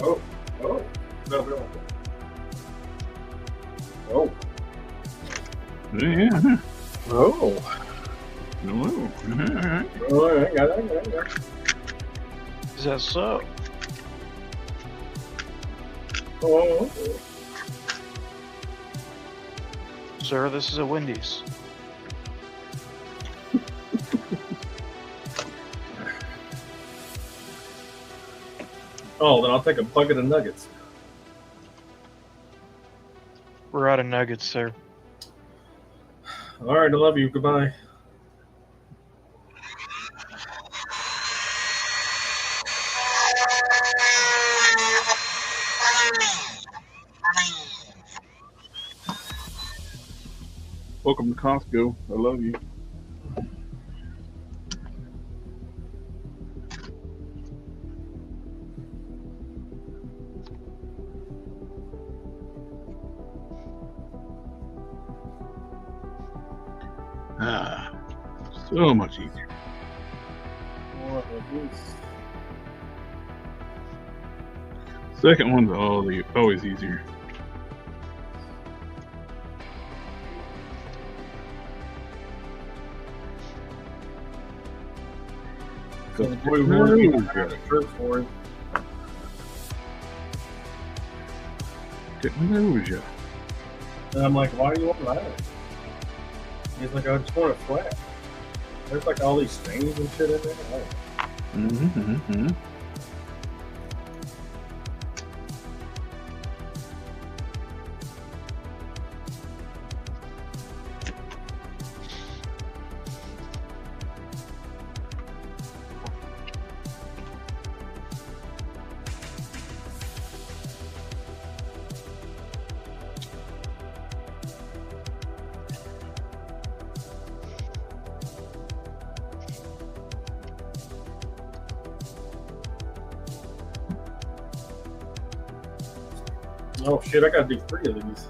Oh. No, no. Oh. Yeah. Oh. No. Oh, I got it. Is that so? Oh. Sir, this is a Wendy's. Oh, then I'll take a bucket of nuggets. We're out of nuggets, sir. All right, I love you. Goodbye. Welcome to Costco. I love you. Ah, so much easier. What is this? Second one's always easier. So the boy wanted me to have a trip for him. Didn't lose you. And I'm like, why do you want that? He's like, I just want it flat. There's like all these stains and shit in there. Oh. Mm-hmm. Oh shit, I gotta do 3 of these.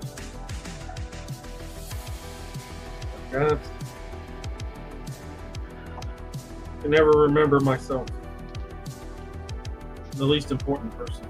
God. I can never remember myself. The least important person.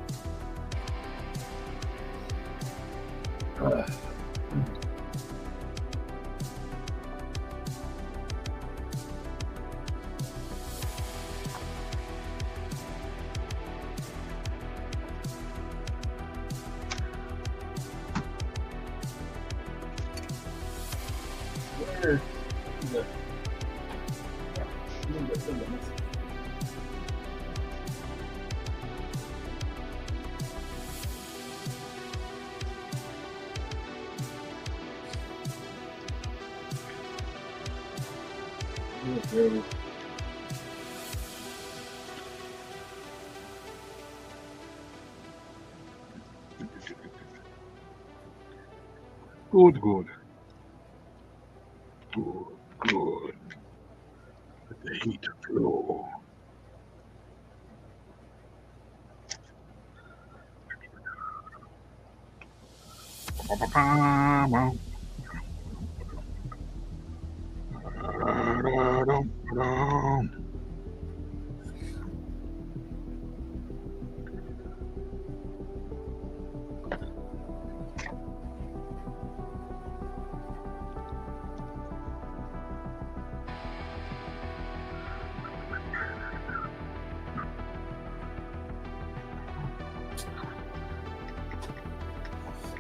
Where is it? Go. Good. Good. Let the heat flow.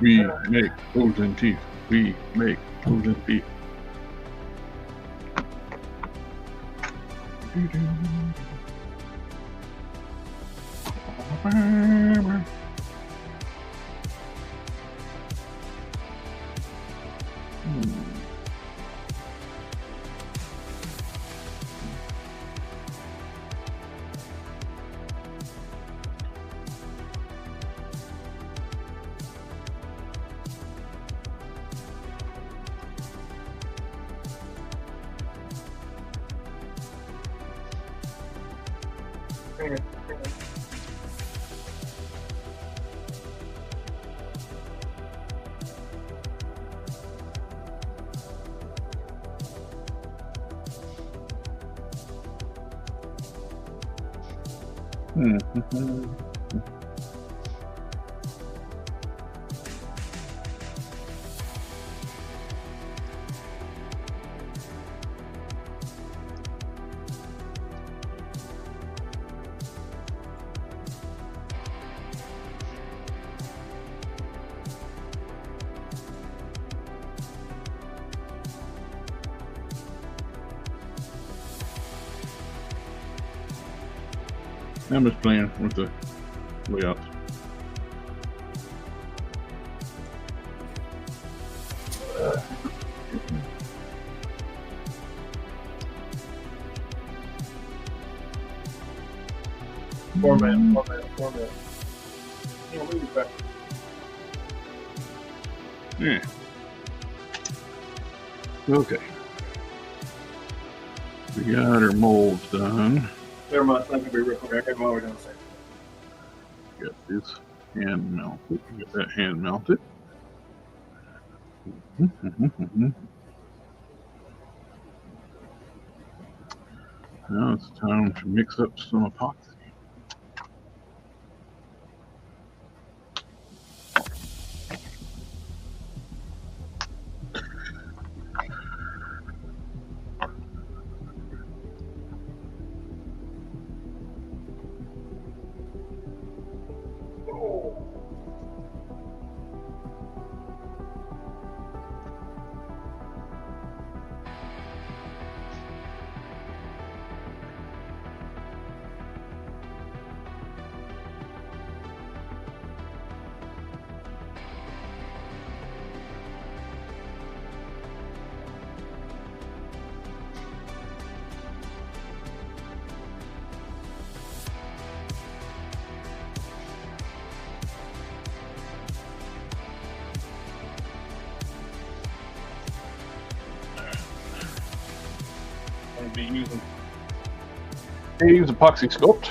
We make golden teeth. We make golden teeth. I'm just playing with the layout. Format. Yeah. Okay. We got our molds done. Never mind, it's not gonna be real quick. I what we're gonna say. Got this hand mounted. Get that hand mounted. Now it's time to mix up some epoxy. Be using Aves Epoxy Sculpt.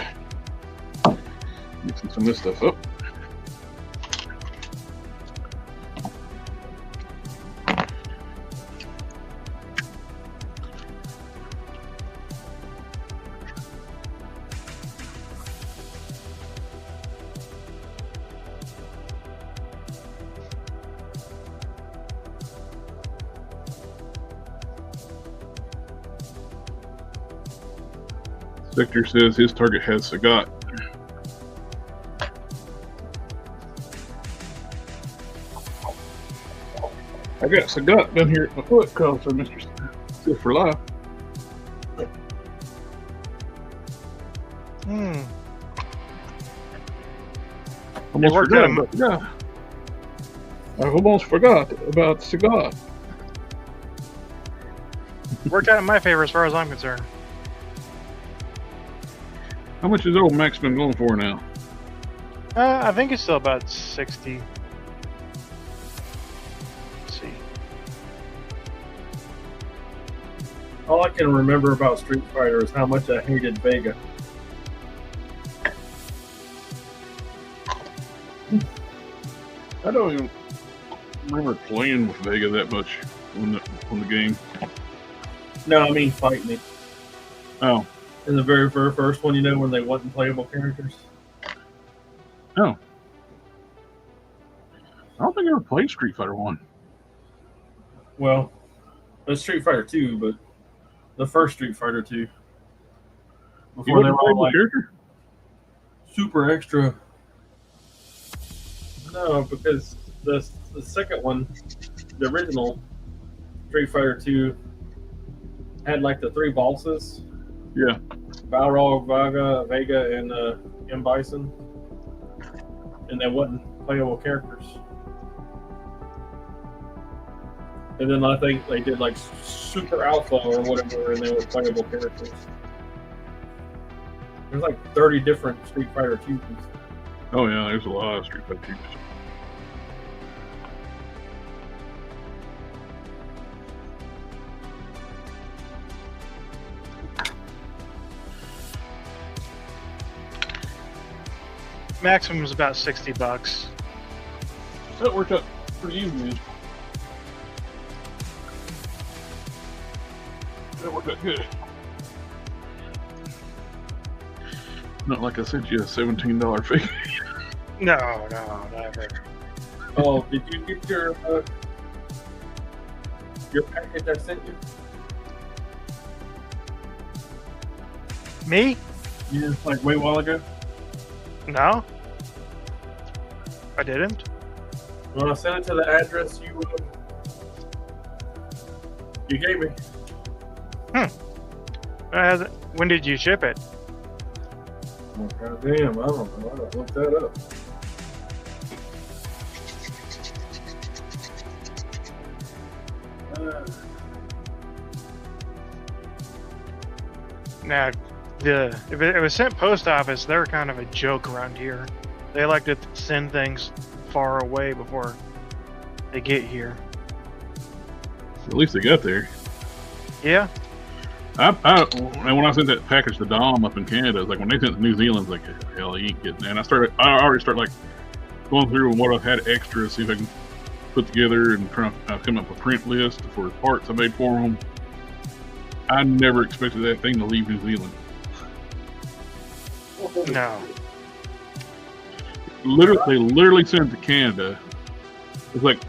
Mixing some of this stuff up. Victor says his target has Sagat. I got Sagat down here at my foot, calls for Mr. Still for life. Almost forgot about Sagat. I almost forgot about Sagat. Worked out in my favor as far as I'm concerned. How much is old Max been going for now? I think it's still about 60. Let's see. All I can remember about Street Fighter is how much I hated Vega. I don't even remember playing with Vega that much on the game. No, I mean fighting it. Oh. In the very first one, you know, when they wasn't playable characters. Oh. I don't think I ever played Street Fighter 1. Well, it's Street Fighter 2, but the first Street Fighter 2. Before they were all like super extra. No, because The second one, the original Street Fighter 2, had like the 3 bosses: Yeah. Balrog, Vega, and M. Bison, and they wasn't playable characters. And then I think they did like Super Alpha or whatever, and they were playable characters. There's like 30 different Street Fighter 2s. Oh yeah, there's a lot of Street Fighter 2s. Maximum is about $60. That worked out pretty easy. That worked out good. Not like I sent you a $17 fee. No, never. Oh, did you get your package I sent you? Me? Yeah, like way a while ago. No, I didn't. When I sent it to the address you gave me. When did you ship it? Oh, God damn, I don't know. I gotta look that up. Now, if it was sent post office, they're kind of a joke around here. They like to send things far away before they get here. At least they got there. Yeah. And when I sent that package to Dom up in Canada, it's like when they sent to New Zealand, it's like, hell, you ain't getting that. And I already start like going through what I've had extra, see if I can put together and try to come up with a print list for parts I made for them. I never expected that thing to leave New Zealand. No. Literally sent it to Canada. It's like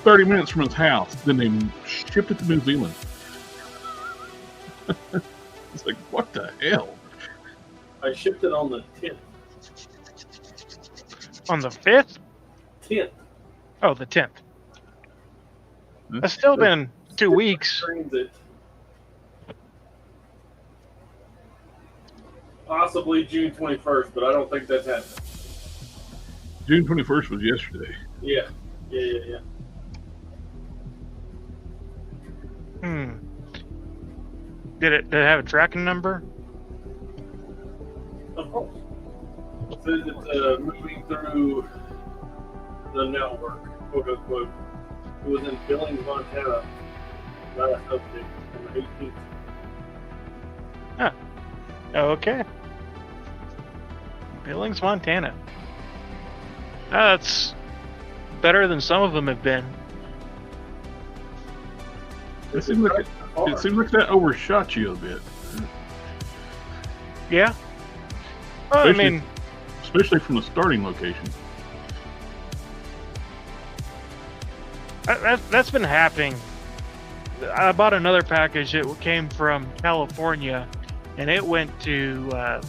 30 minutes from his house. Then they shipped it to New Zealand. It's like, what the hell? I shipped it on the 10th. On the 5th? 10th. Oh, the 10th. That's still been 2 weeks. Transit. Possibly June 21st, but I don't think that's happening. June 21st was yesterday. Yeah. Did it have a tracking number? Of course. It says it's moving through the network, quote unquote. It was in Billings, Montana, last update on the 18th. Huh. Okay. Billings, Montana. That's better than some of them have been. It seems like that overshot you a bit. Yeah. Well, especially from the starting location. That's been happening. I bought another package. It came from California, and it went to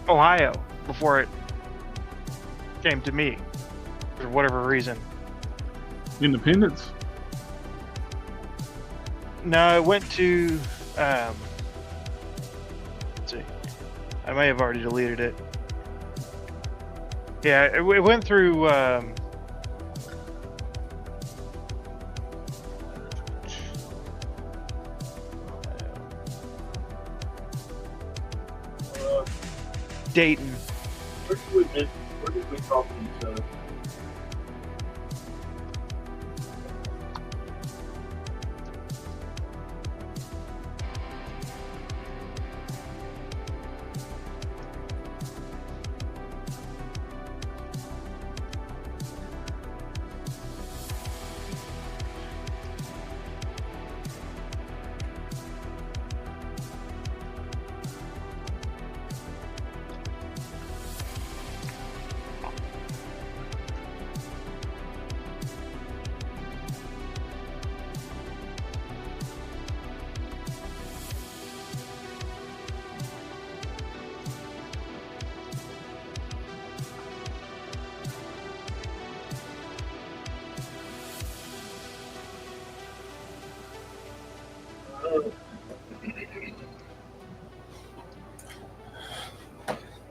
Ohio before it came to me for whatever reason. Independence? No, it went to let's see. I may have already deleted it. Yeah, it went through Dayton. Where did we talk to each other?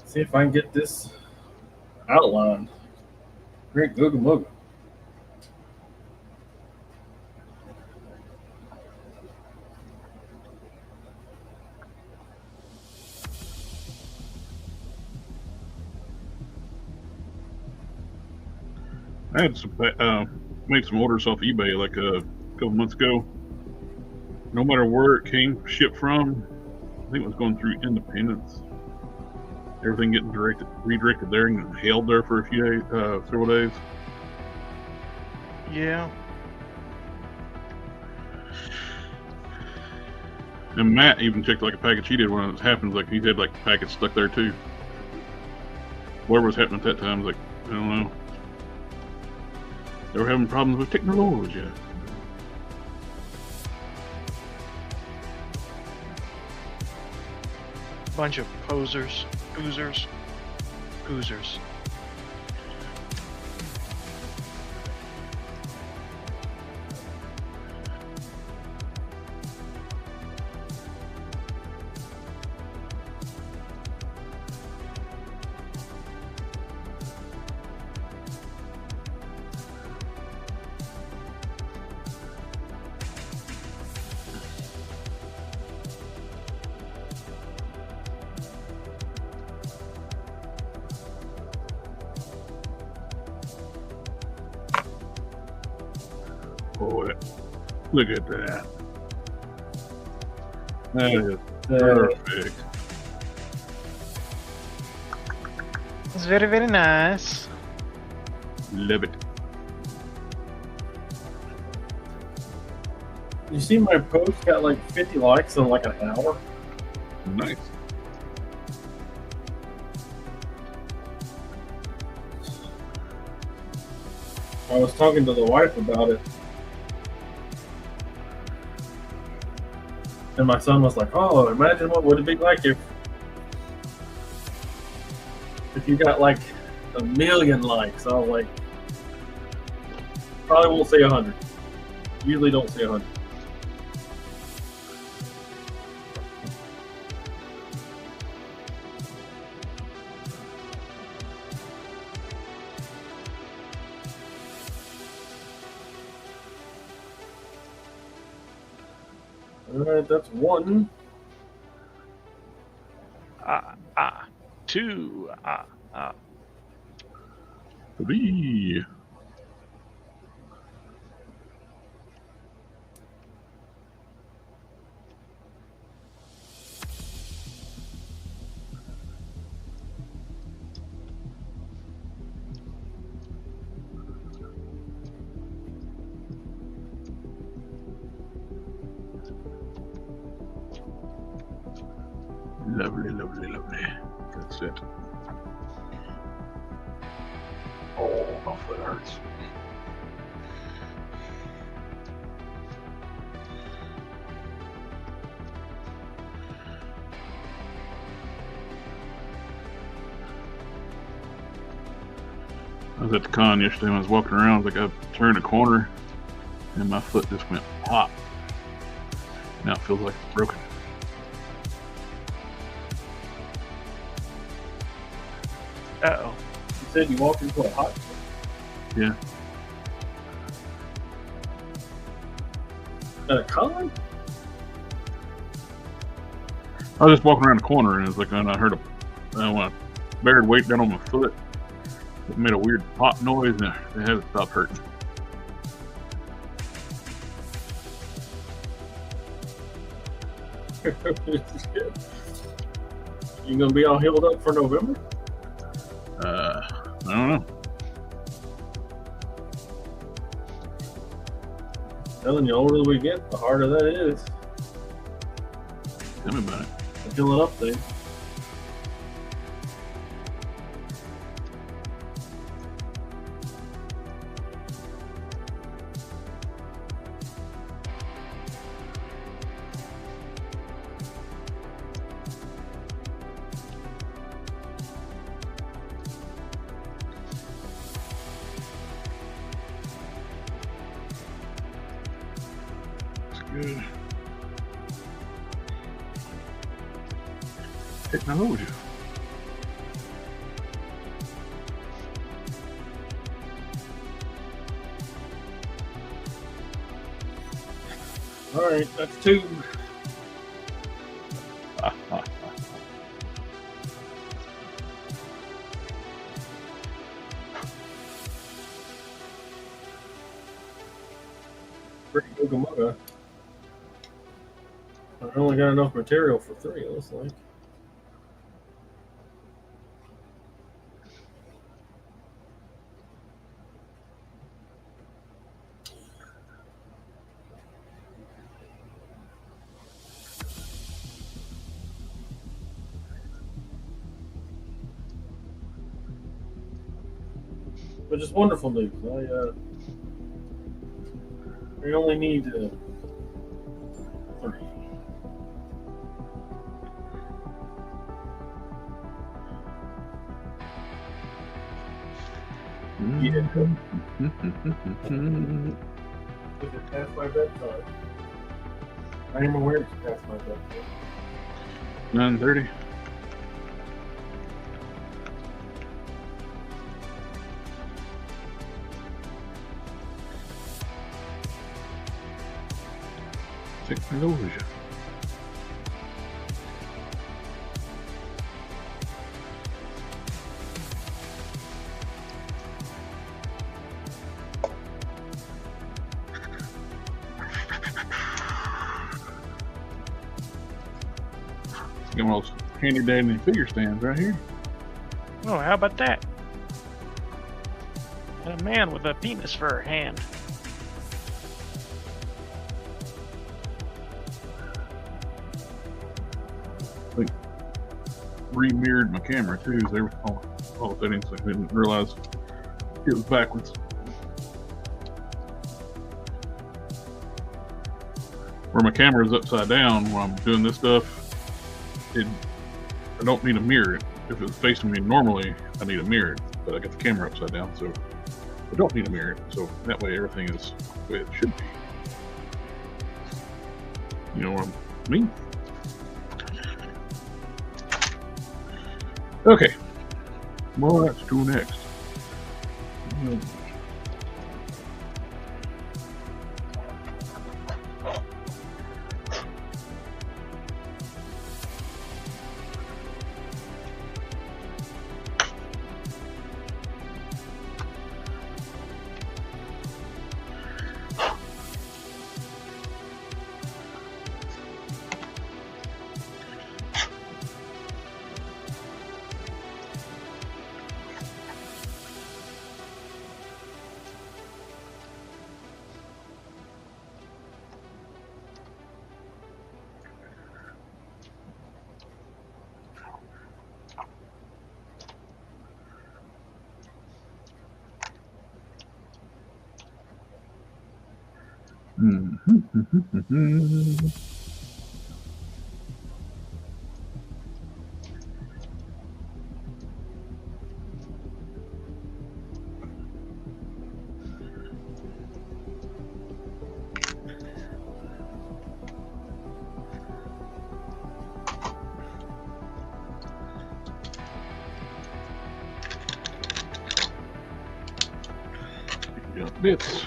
See if I can get this outlined. Great Googa Mooga. I had some made some orders off eBay like a couple months ago. No matter where it came shipped from, I think it was going through Independence. Everything getting redirected there and held there for a few days, several days. Yeah. And Matt even checked like a package he did when it happens. Like he had like a package stuck there too. Whatever was happening at that time, was like I don't know. They were having problems with technology. Bunch of posers, oozers. Boy, look at that. That is perfect. It's very, very nice. Love it. You see my post got like 50 likes in like an hour? Nice. I was talking to the wife about it. And my son was like, "Oh, imagine what would it be like if you got like 1 million likes." I was like, "Probably won't say 100. Usually don't say 100." Alright, that's one. Two. Three. Lovely, lovely, lovely. That's it. Oh, my foot hurts. I was at the con yesterday when I was walking around. Like I turned a corner and my foot just went pop. Now it feels like it's broken. Uh-oh. You said you walked into a hot spot? Yeah. At a con? I was just walking around the corner and it was like, and I heard when I bared weight down on my foot, it made a weird pop noise and it hasn't stopped hurting. You gonna be all healed up for November? I don't know. Telling you, the older we get, the harder that is. Tell me about it. The healing up thing. Good. Technology. All right, that's two. Pretty good. I only got enough material for three, it looks like. Which is wonderful news. I only need 3. Yeah. Is it past my bedtime? I am aware it's past my bedtime. 9:30. Technology. Got one of those handy dandy figure stands right here. Oh, how about that? A man with a penis for a hand. Re-mirrored my camera too, so they were all the settings. I didn't realize it was backwards. Where my camera is upside down when I'm doing this stuff, I don't need to mirror it. If it's facing me normally, I need to mirror it, but I got the camera upside down, so I don't need to mirror it. So that way everything is the way it should be. You know what I mean? Okay, well, let's go next. Got bits.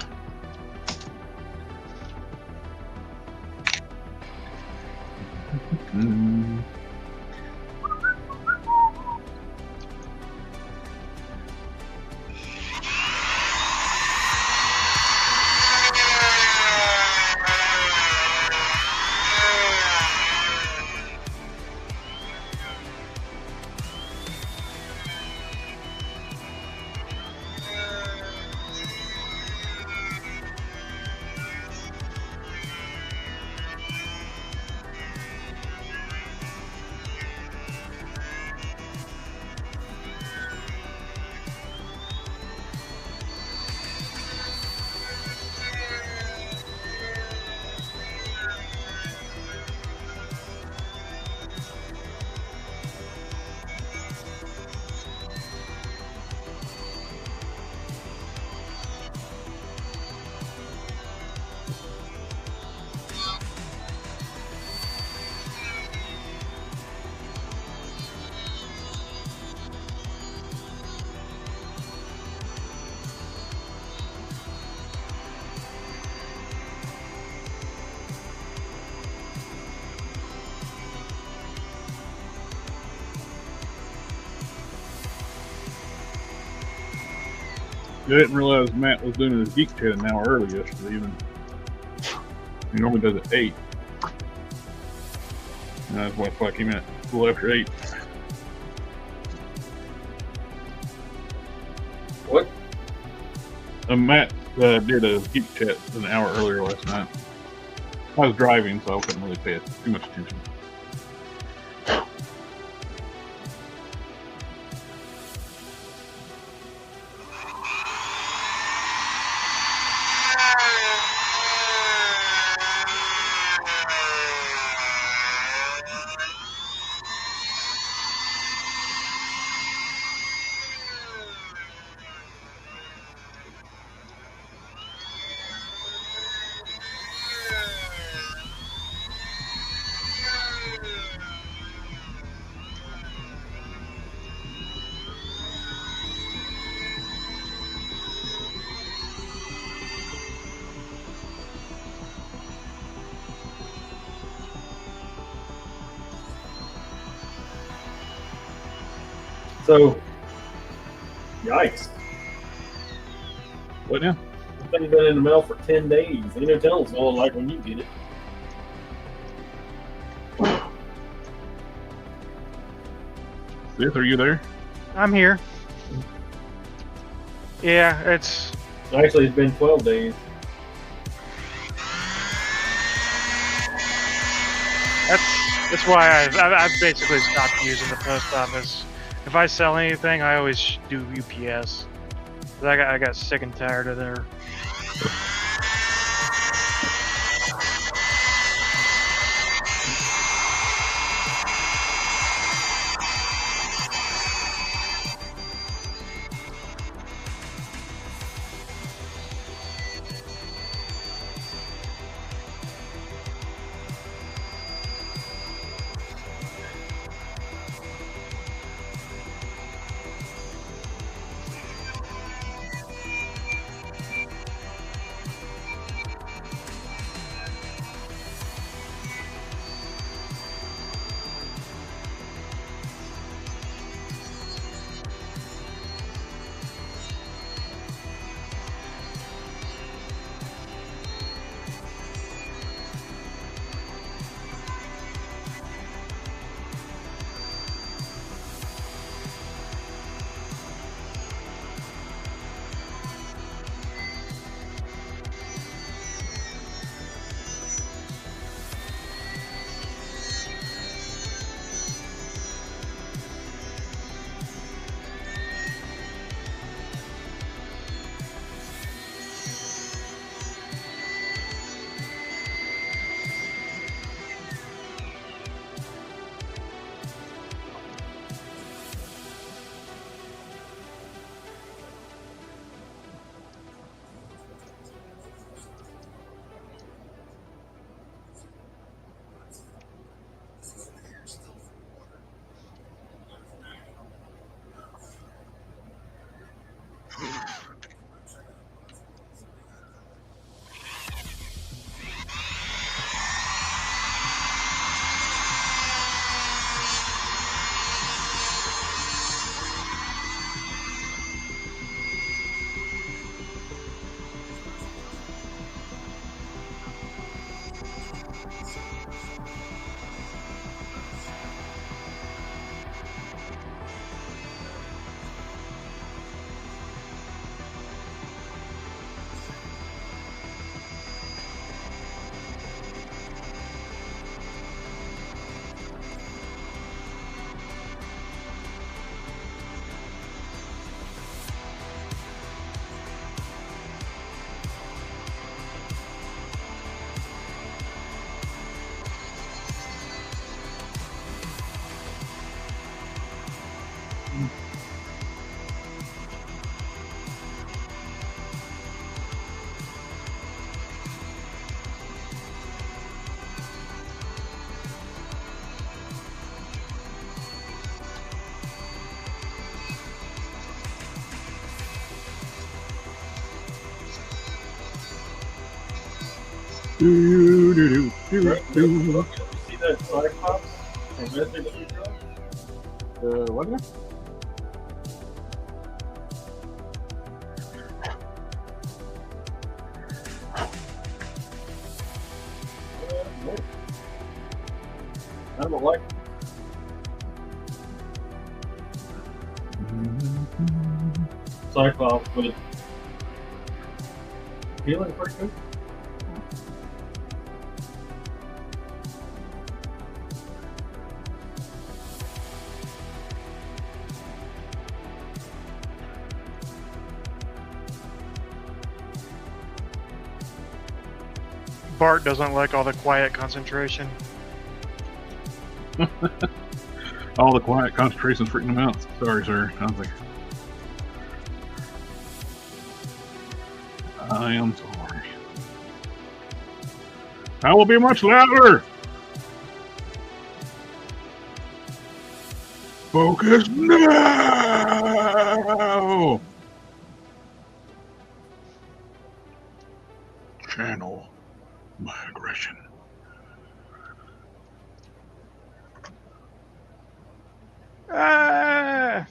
I didn't realize Matt was doing his geek chat an hour early yesterday evening. He normally does it at 8. And that's why I came in at a little after 8. What? Matt did a geek chat an hour earlier last night. I was driving, so I couldn't really pay too much attention. So, yikes. What now? This thing's been in the mail for 10 days. Ain't no telling it's all like when you get it. Sith, are you there? I'm here. Yeah, it's Actually, it's been 12 days. that's why I've basically stopped using the post office. If I sell anything, I always do UPS. I got sick and tired of their. You see that Cyclops from Message What now? I don't like it. Cyclops, but feeling pretty good. Bart doesn't like all the quiet concentration. All the quiet concentration's freaking him out. Sorry, sir. I was like, I am sorry. I will be much louder. Focus now. Channel my aggression. Ah!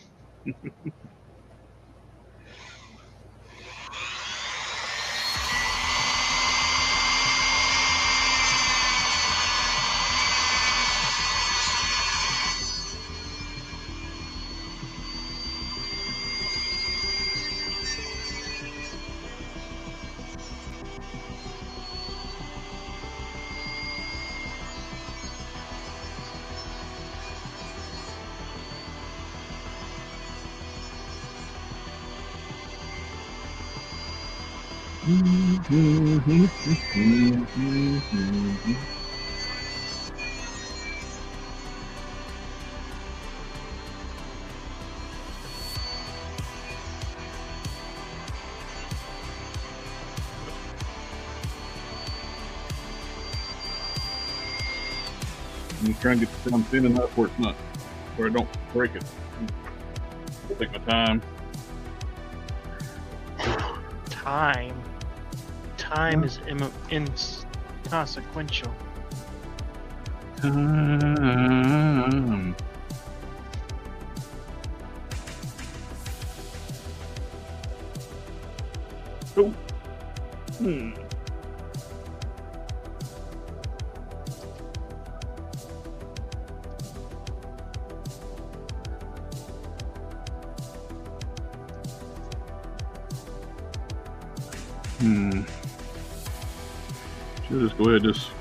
I'm trying to get the sound thin enough where it's not, where I don't break it. I'll take my time. Time is inconsequential. Time. Oh. Should just go ahead, just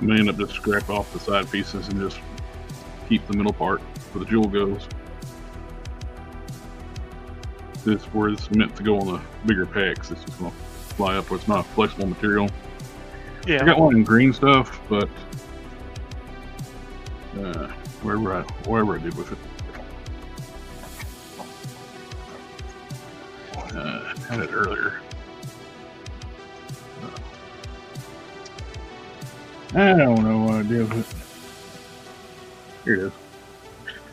I may end up just scrap off the side pieces and just keep the middle part where the jewel goes. This is where it's meant to go on the bigger packs. It's just going to fly up where it's not flexible material. Yeah. I got one in green stuff, but wherever I did with it. Had it earlier. I don't know what I did with it. Here it is.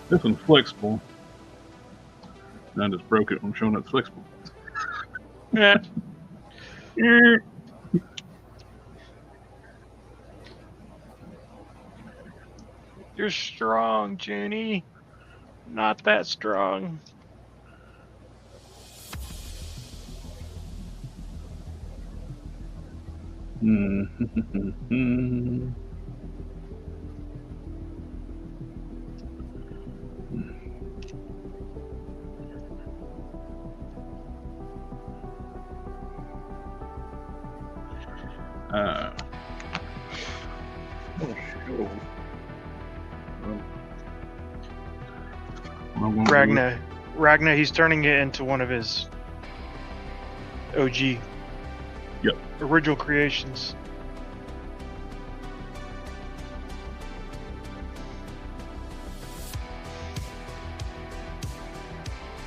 This one's flexible. And I just broke it when showing it's flexible. Yeah. You're strong, Junie. Not that strong. Ragnar, he's turning it into one of his OG original creations.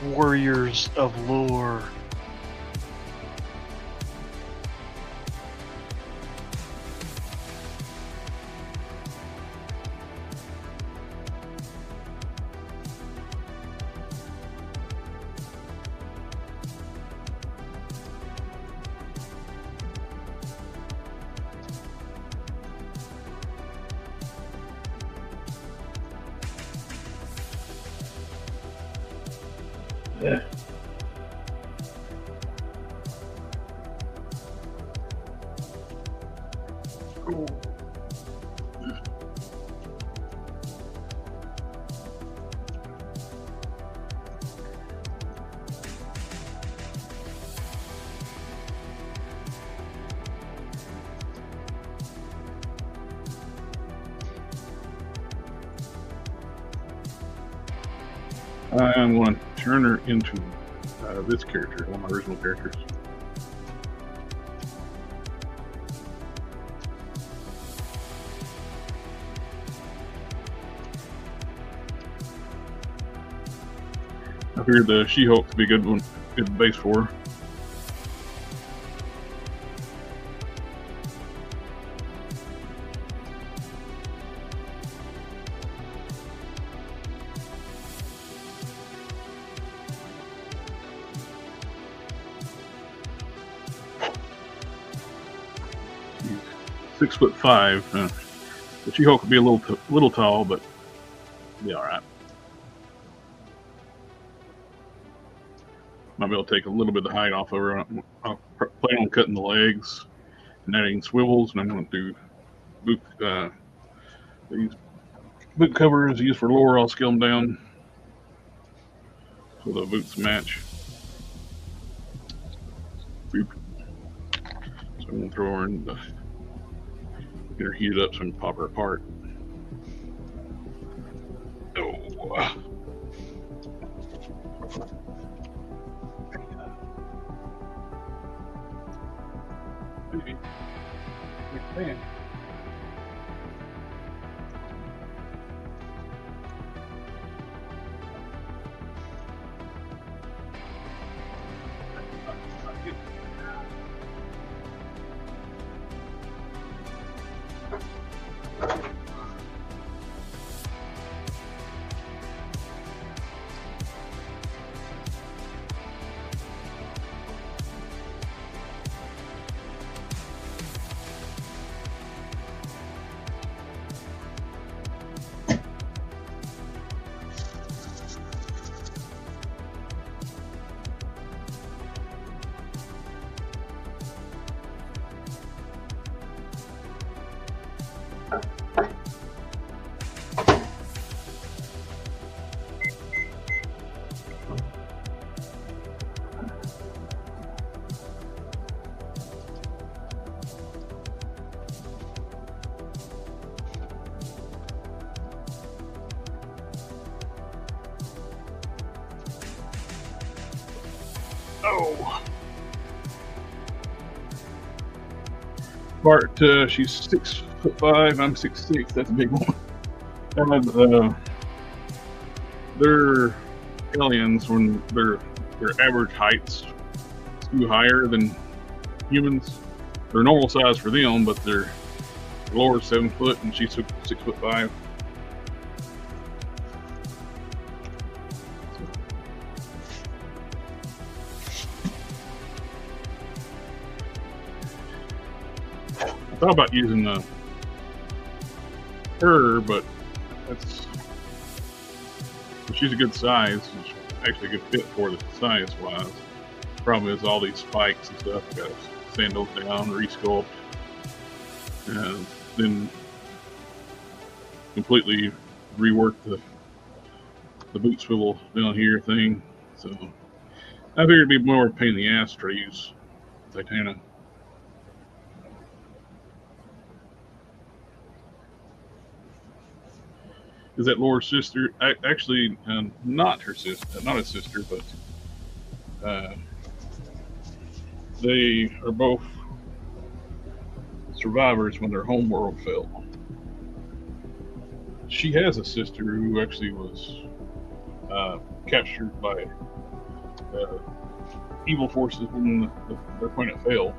Warriors of Lore. Yeah. I'm going to turn her into this character, one of my original characters. I figured the She-Hulk to be a good one, good base for her. She's 6'5". The She-Hulk could be a little tall, but be all right. Might be able to take a little bit of the height off of her. I'll plan on cutting the legs and adding swivels, and I'm going to do boot, these boot covers used for Laura. I'll scale them down so the boots match. So I'm going to throw her in, get her heated up so I can pop her apart. Oh. Maybe. Big fan. Oh. Bart, she's 6'5". I'm 6'6". That's a big one. And they're aliens when their average heights skew higher than humans. They're normal size for them, but they're lower 7 foot, and she's 6'5". I thought about using her, but she's a good size. She's actually a good fit for the size wise. Problem is all these spikes and stuff. I got to sand those down, resculpt, and then completely rework the boot swivel down here thing. So I figured it'd be more of a pain in the ass to use Titana. Is that Laura's sister? Actually, not her sister, not a sister, but they are both survivors when their home world fell. She has a sister who actually was captured by evil forces when their planet fell.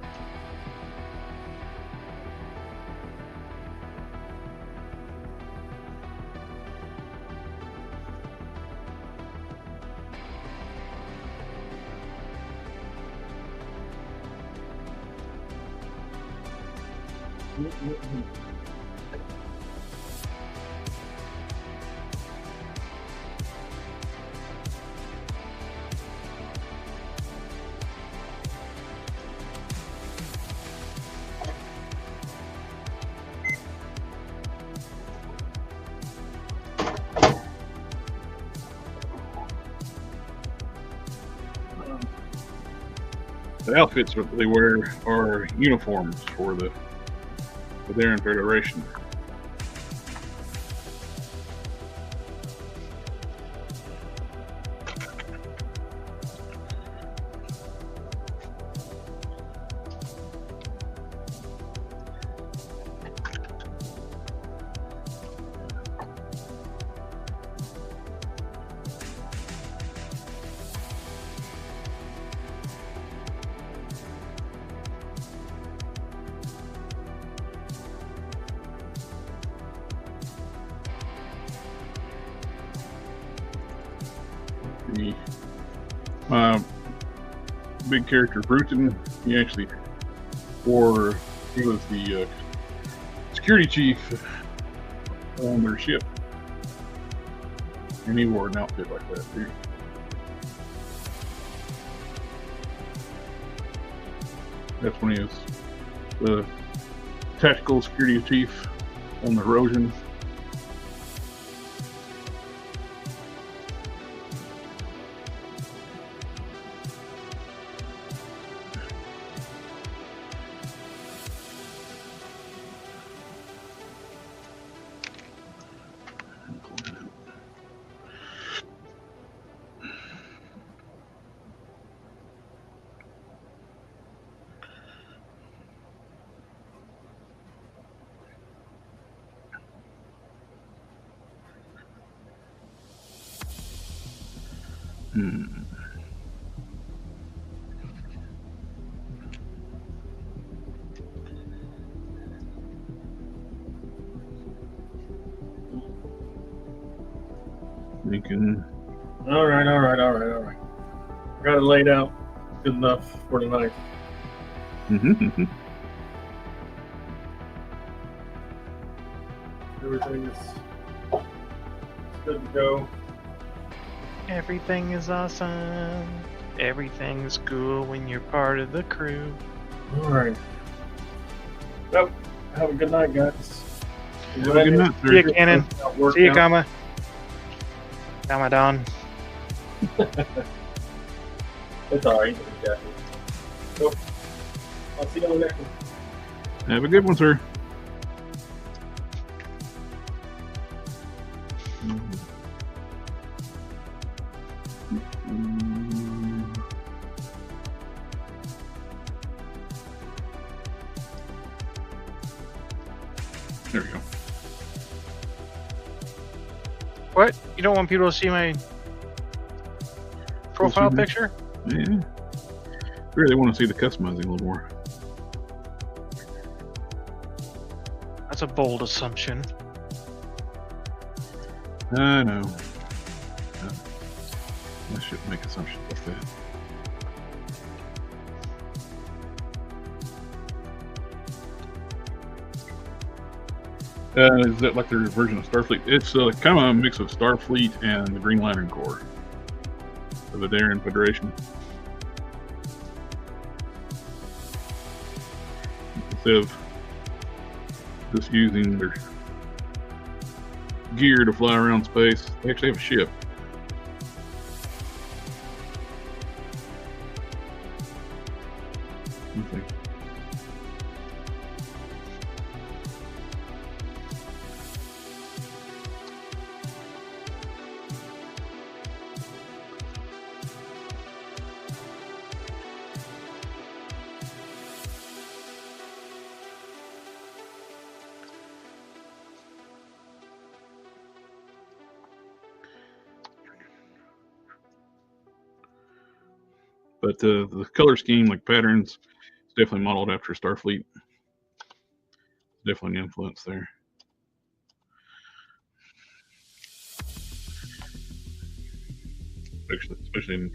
the outfits that they wear are uniforms for the Darren Federation. My big character Bruton, he was the security chief on their ship, and he wore an outfit like that too. That's when he was the tactical security chief on the Erosion. Thinking. All right. Got it laid out good enough for tonight. Everything is good to go. Everything is awesome. Everything's cool when you're part of the crew. All right. Well, have a good night, guys. Have a good night, See you, Cannon. See you, out. Kama. Kama Don. It's all right. So, I'll see you on the next one. Have a good one, sir. There we go. What? You don't want people to see my profile picture? Yeah. Really want to see the customizing a little more. That's a bold assumption. I know. I shouldn't make assumptions like that. Is that like their version of Starfleet? It's kind of a mix of Starfleet and the Green Lantern Corps of the Darren Federation. Instead of just using their gear to fly around space, they actually have a ship. Okay. But the color scheme, like patterns, is definitely modeled after Starfleet. Definitely an influence there. Especially in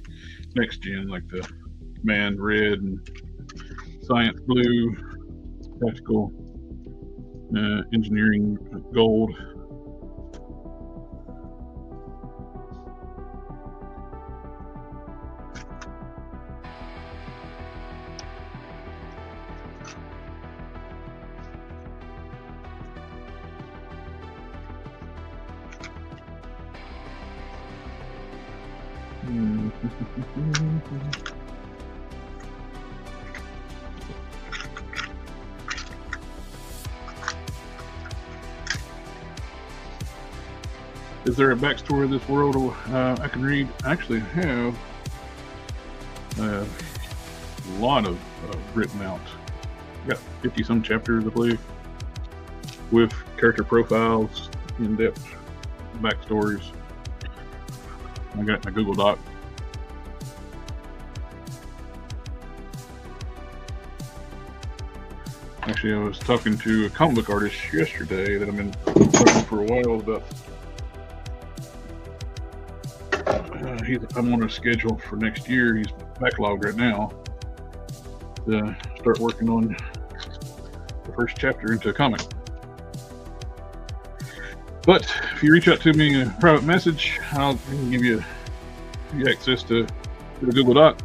next gen, like the command red and science blue, tactical engineering gold. Is there a backstory of this world I can read? I actually have a lot of written out. Got 50 some chapters, I believe, with character profiles, in-depth backstories. I got my Google Doc. Actually, I was talking to a comic book artist yesterday that I've been talking for a while about. I'm on a schedule for next year. He's backlogged right now to start working on the first chapter into a comic. But if you reach out to me in a private message, I'll give you access to the Google Doc.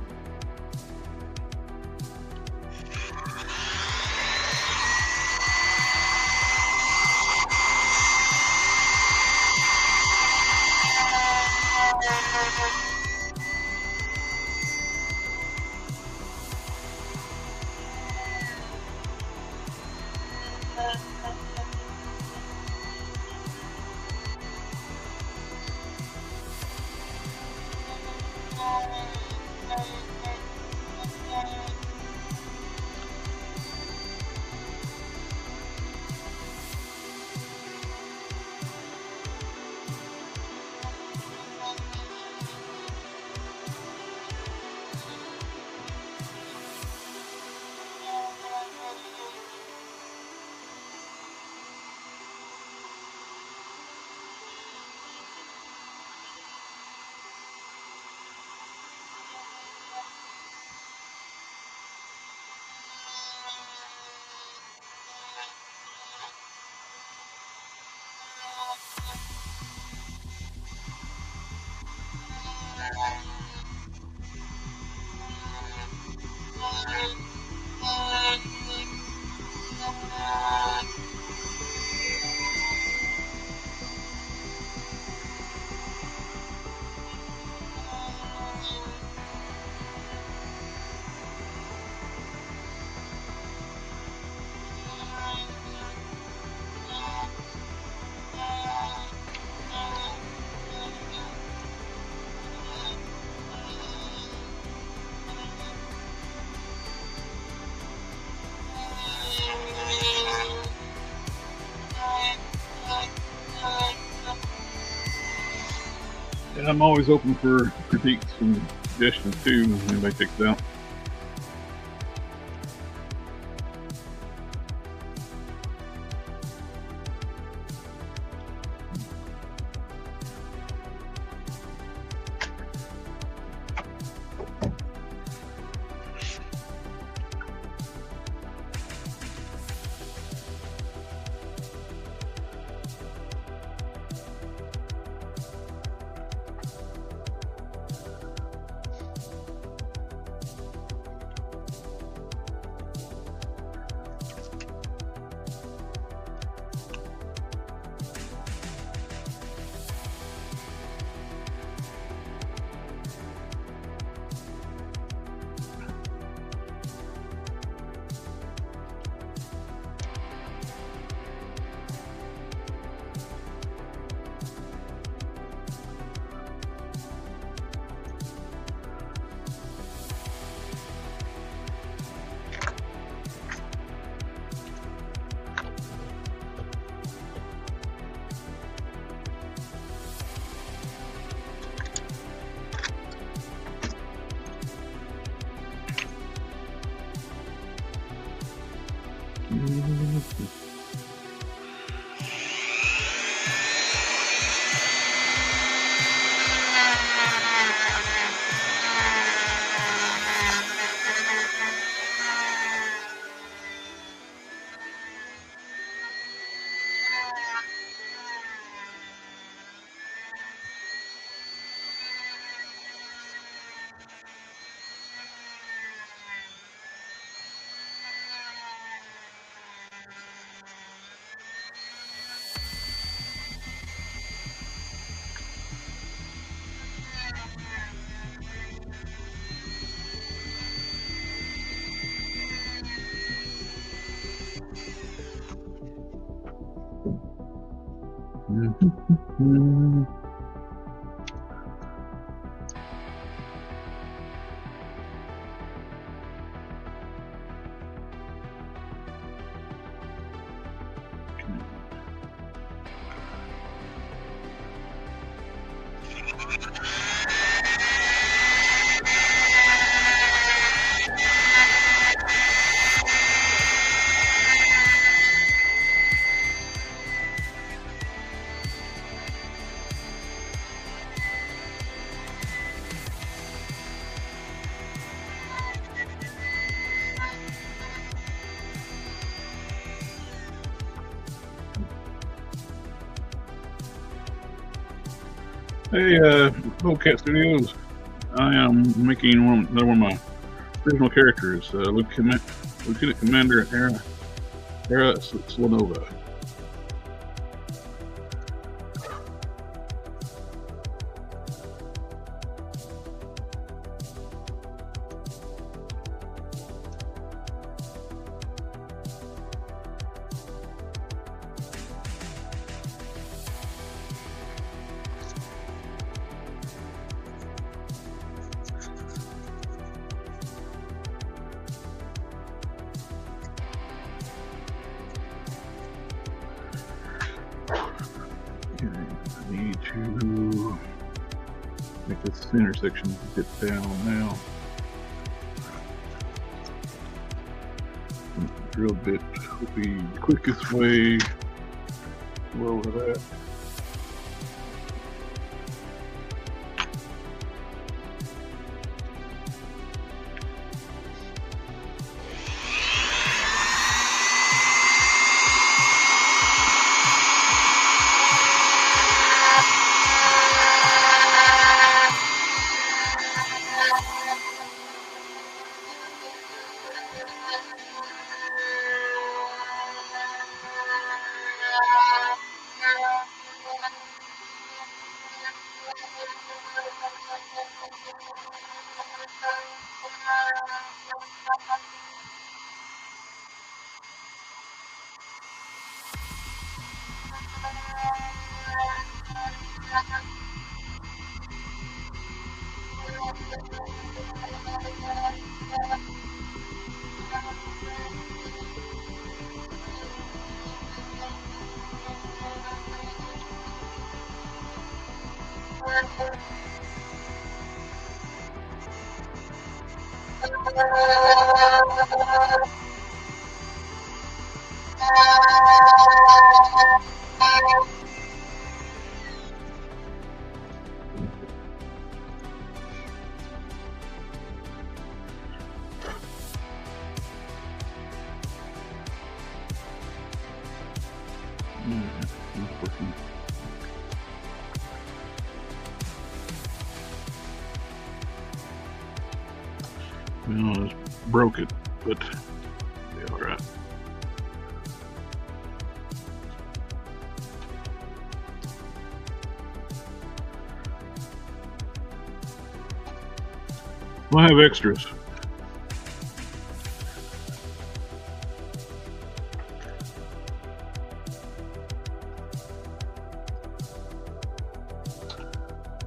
And I'm always open for critiques and suggestions too, when anybody takes it out. Hey, Bobcat Studios. I am making another one of my original characters, Lieutenant Commander Hera Slanova. I need to make this intersection get down now. Drill bit would be the quickest way to lower that. Well, I just broke it, but yeah, all right. Well, I have extras.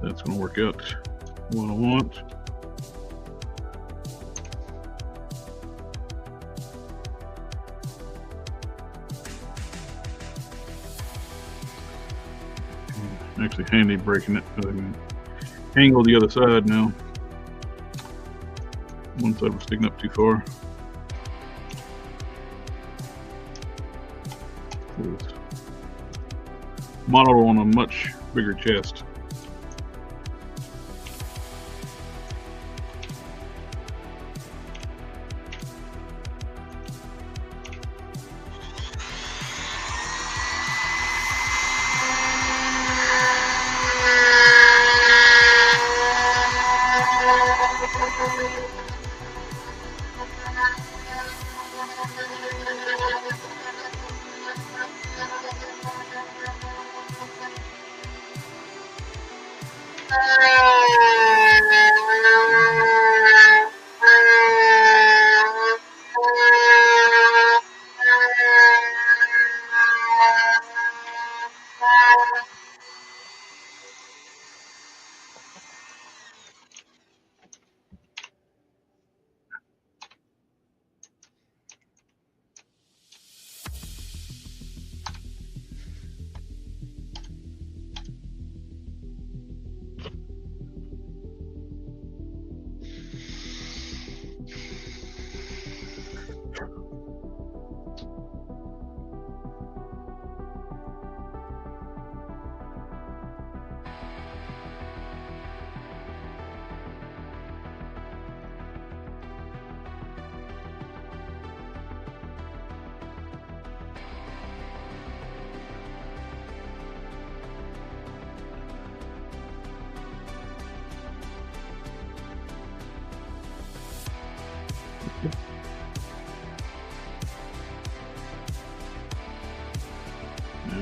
That's going to work out what I want. Actually handy breaking it. I can angle the other side now. One side was sticking up too far. Model on a much bigger chest.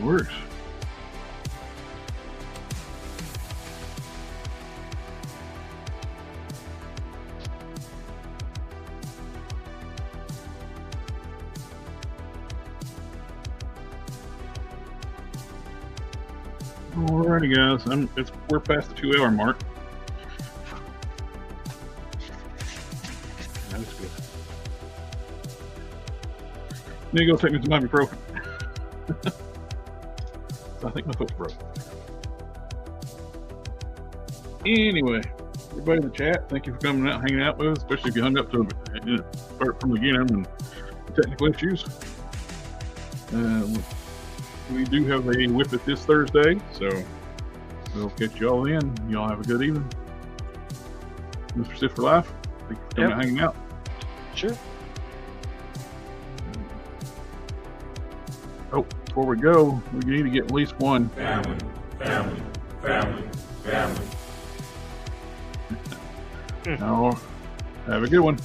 works. Alrighty, guys. We're past the 2 hour mark. That's good. Need to go take me some ibuprofen. I think my foot's broke. Anyway, everybody in the chat, thank you for coming out, hanging out with us, especially if you hung up to start from the beginning and technical issues. We do have a WIP It this Thursday, so we'll catch you all then. Y'all have a good evening. Mr. Sif for Life, thank you for coming out, hanging out. Sure. Oh, before we go, we need to get at least one. Family. Oh, have a good one.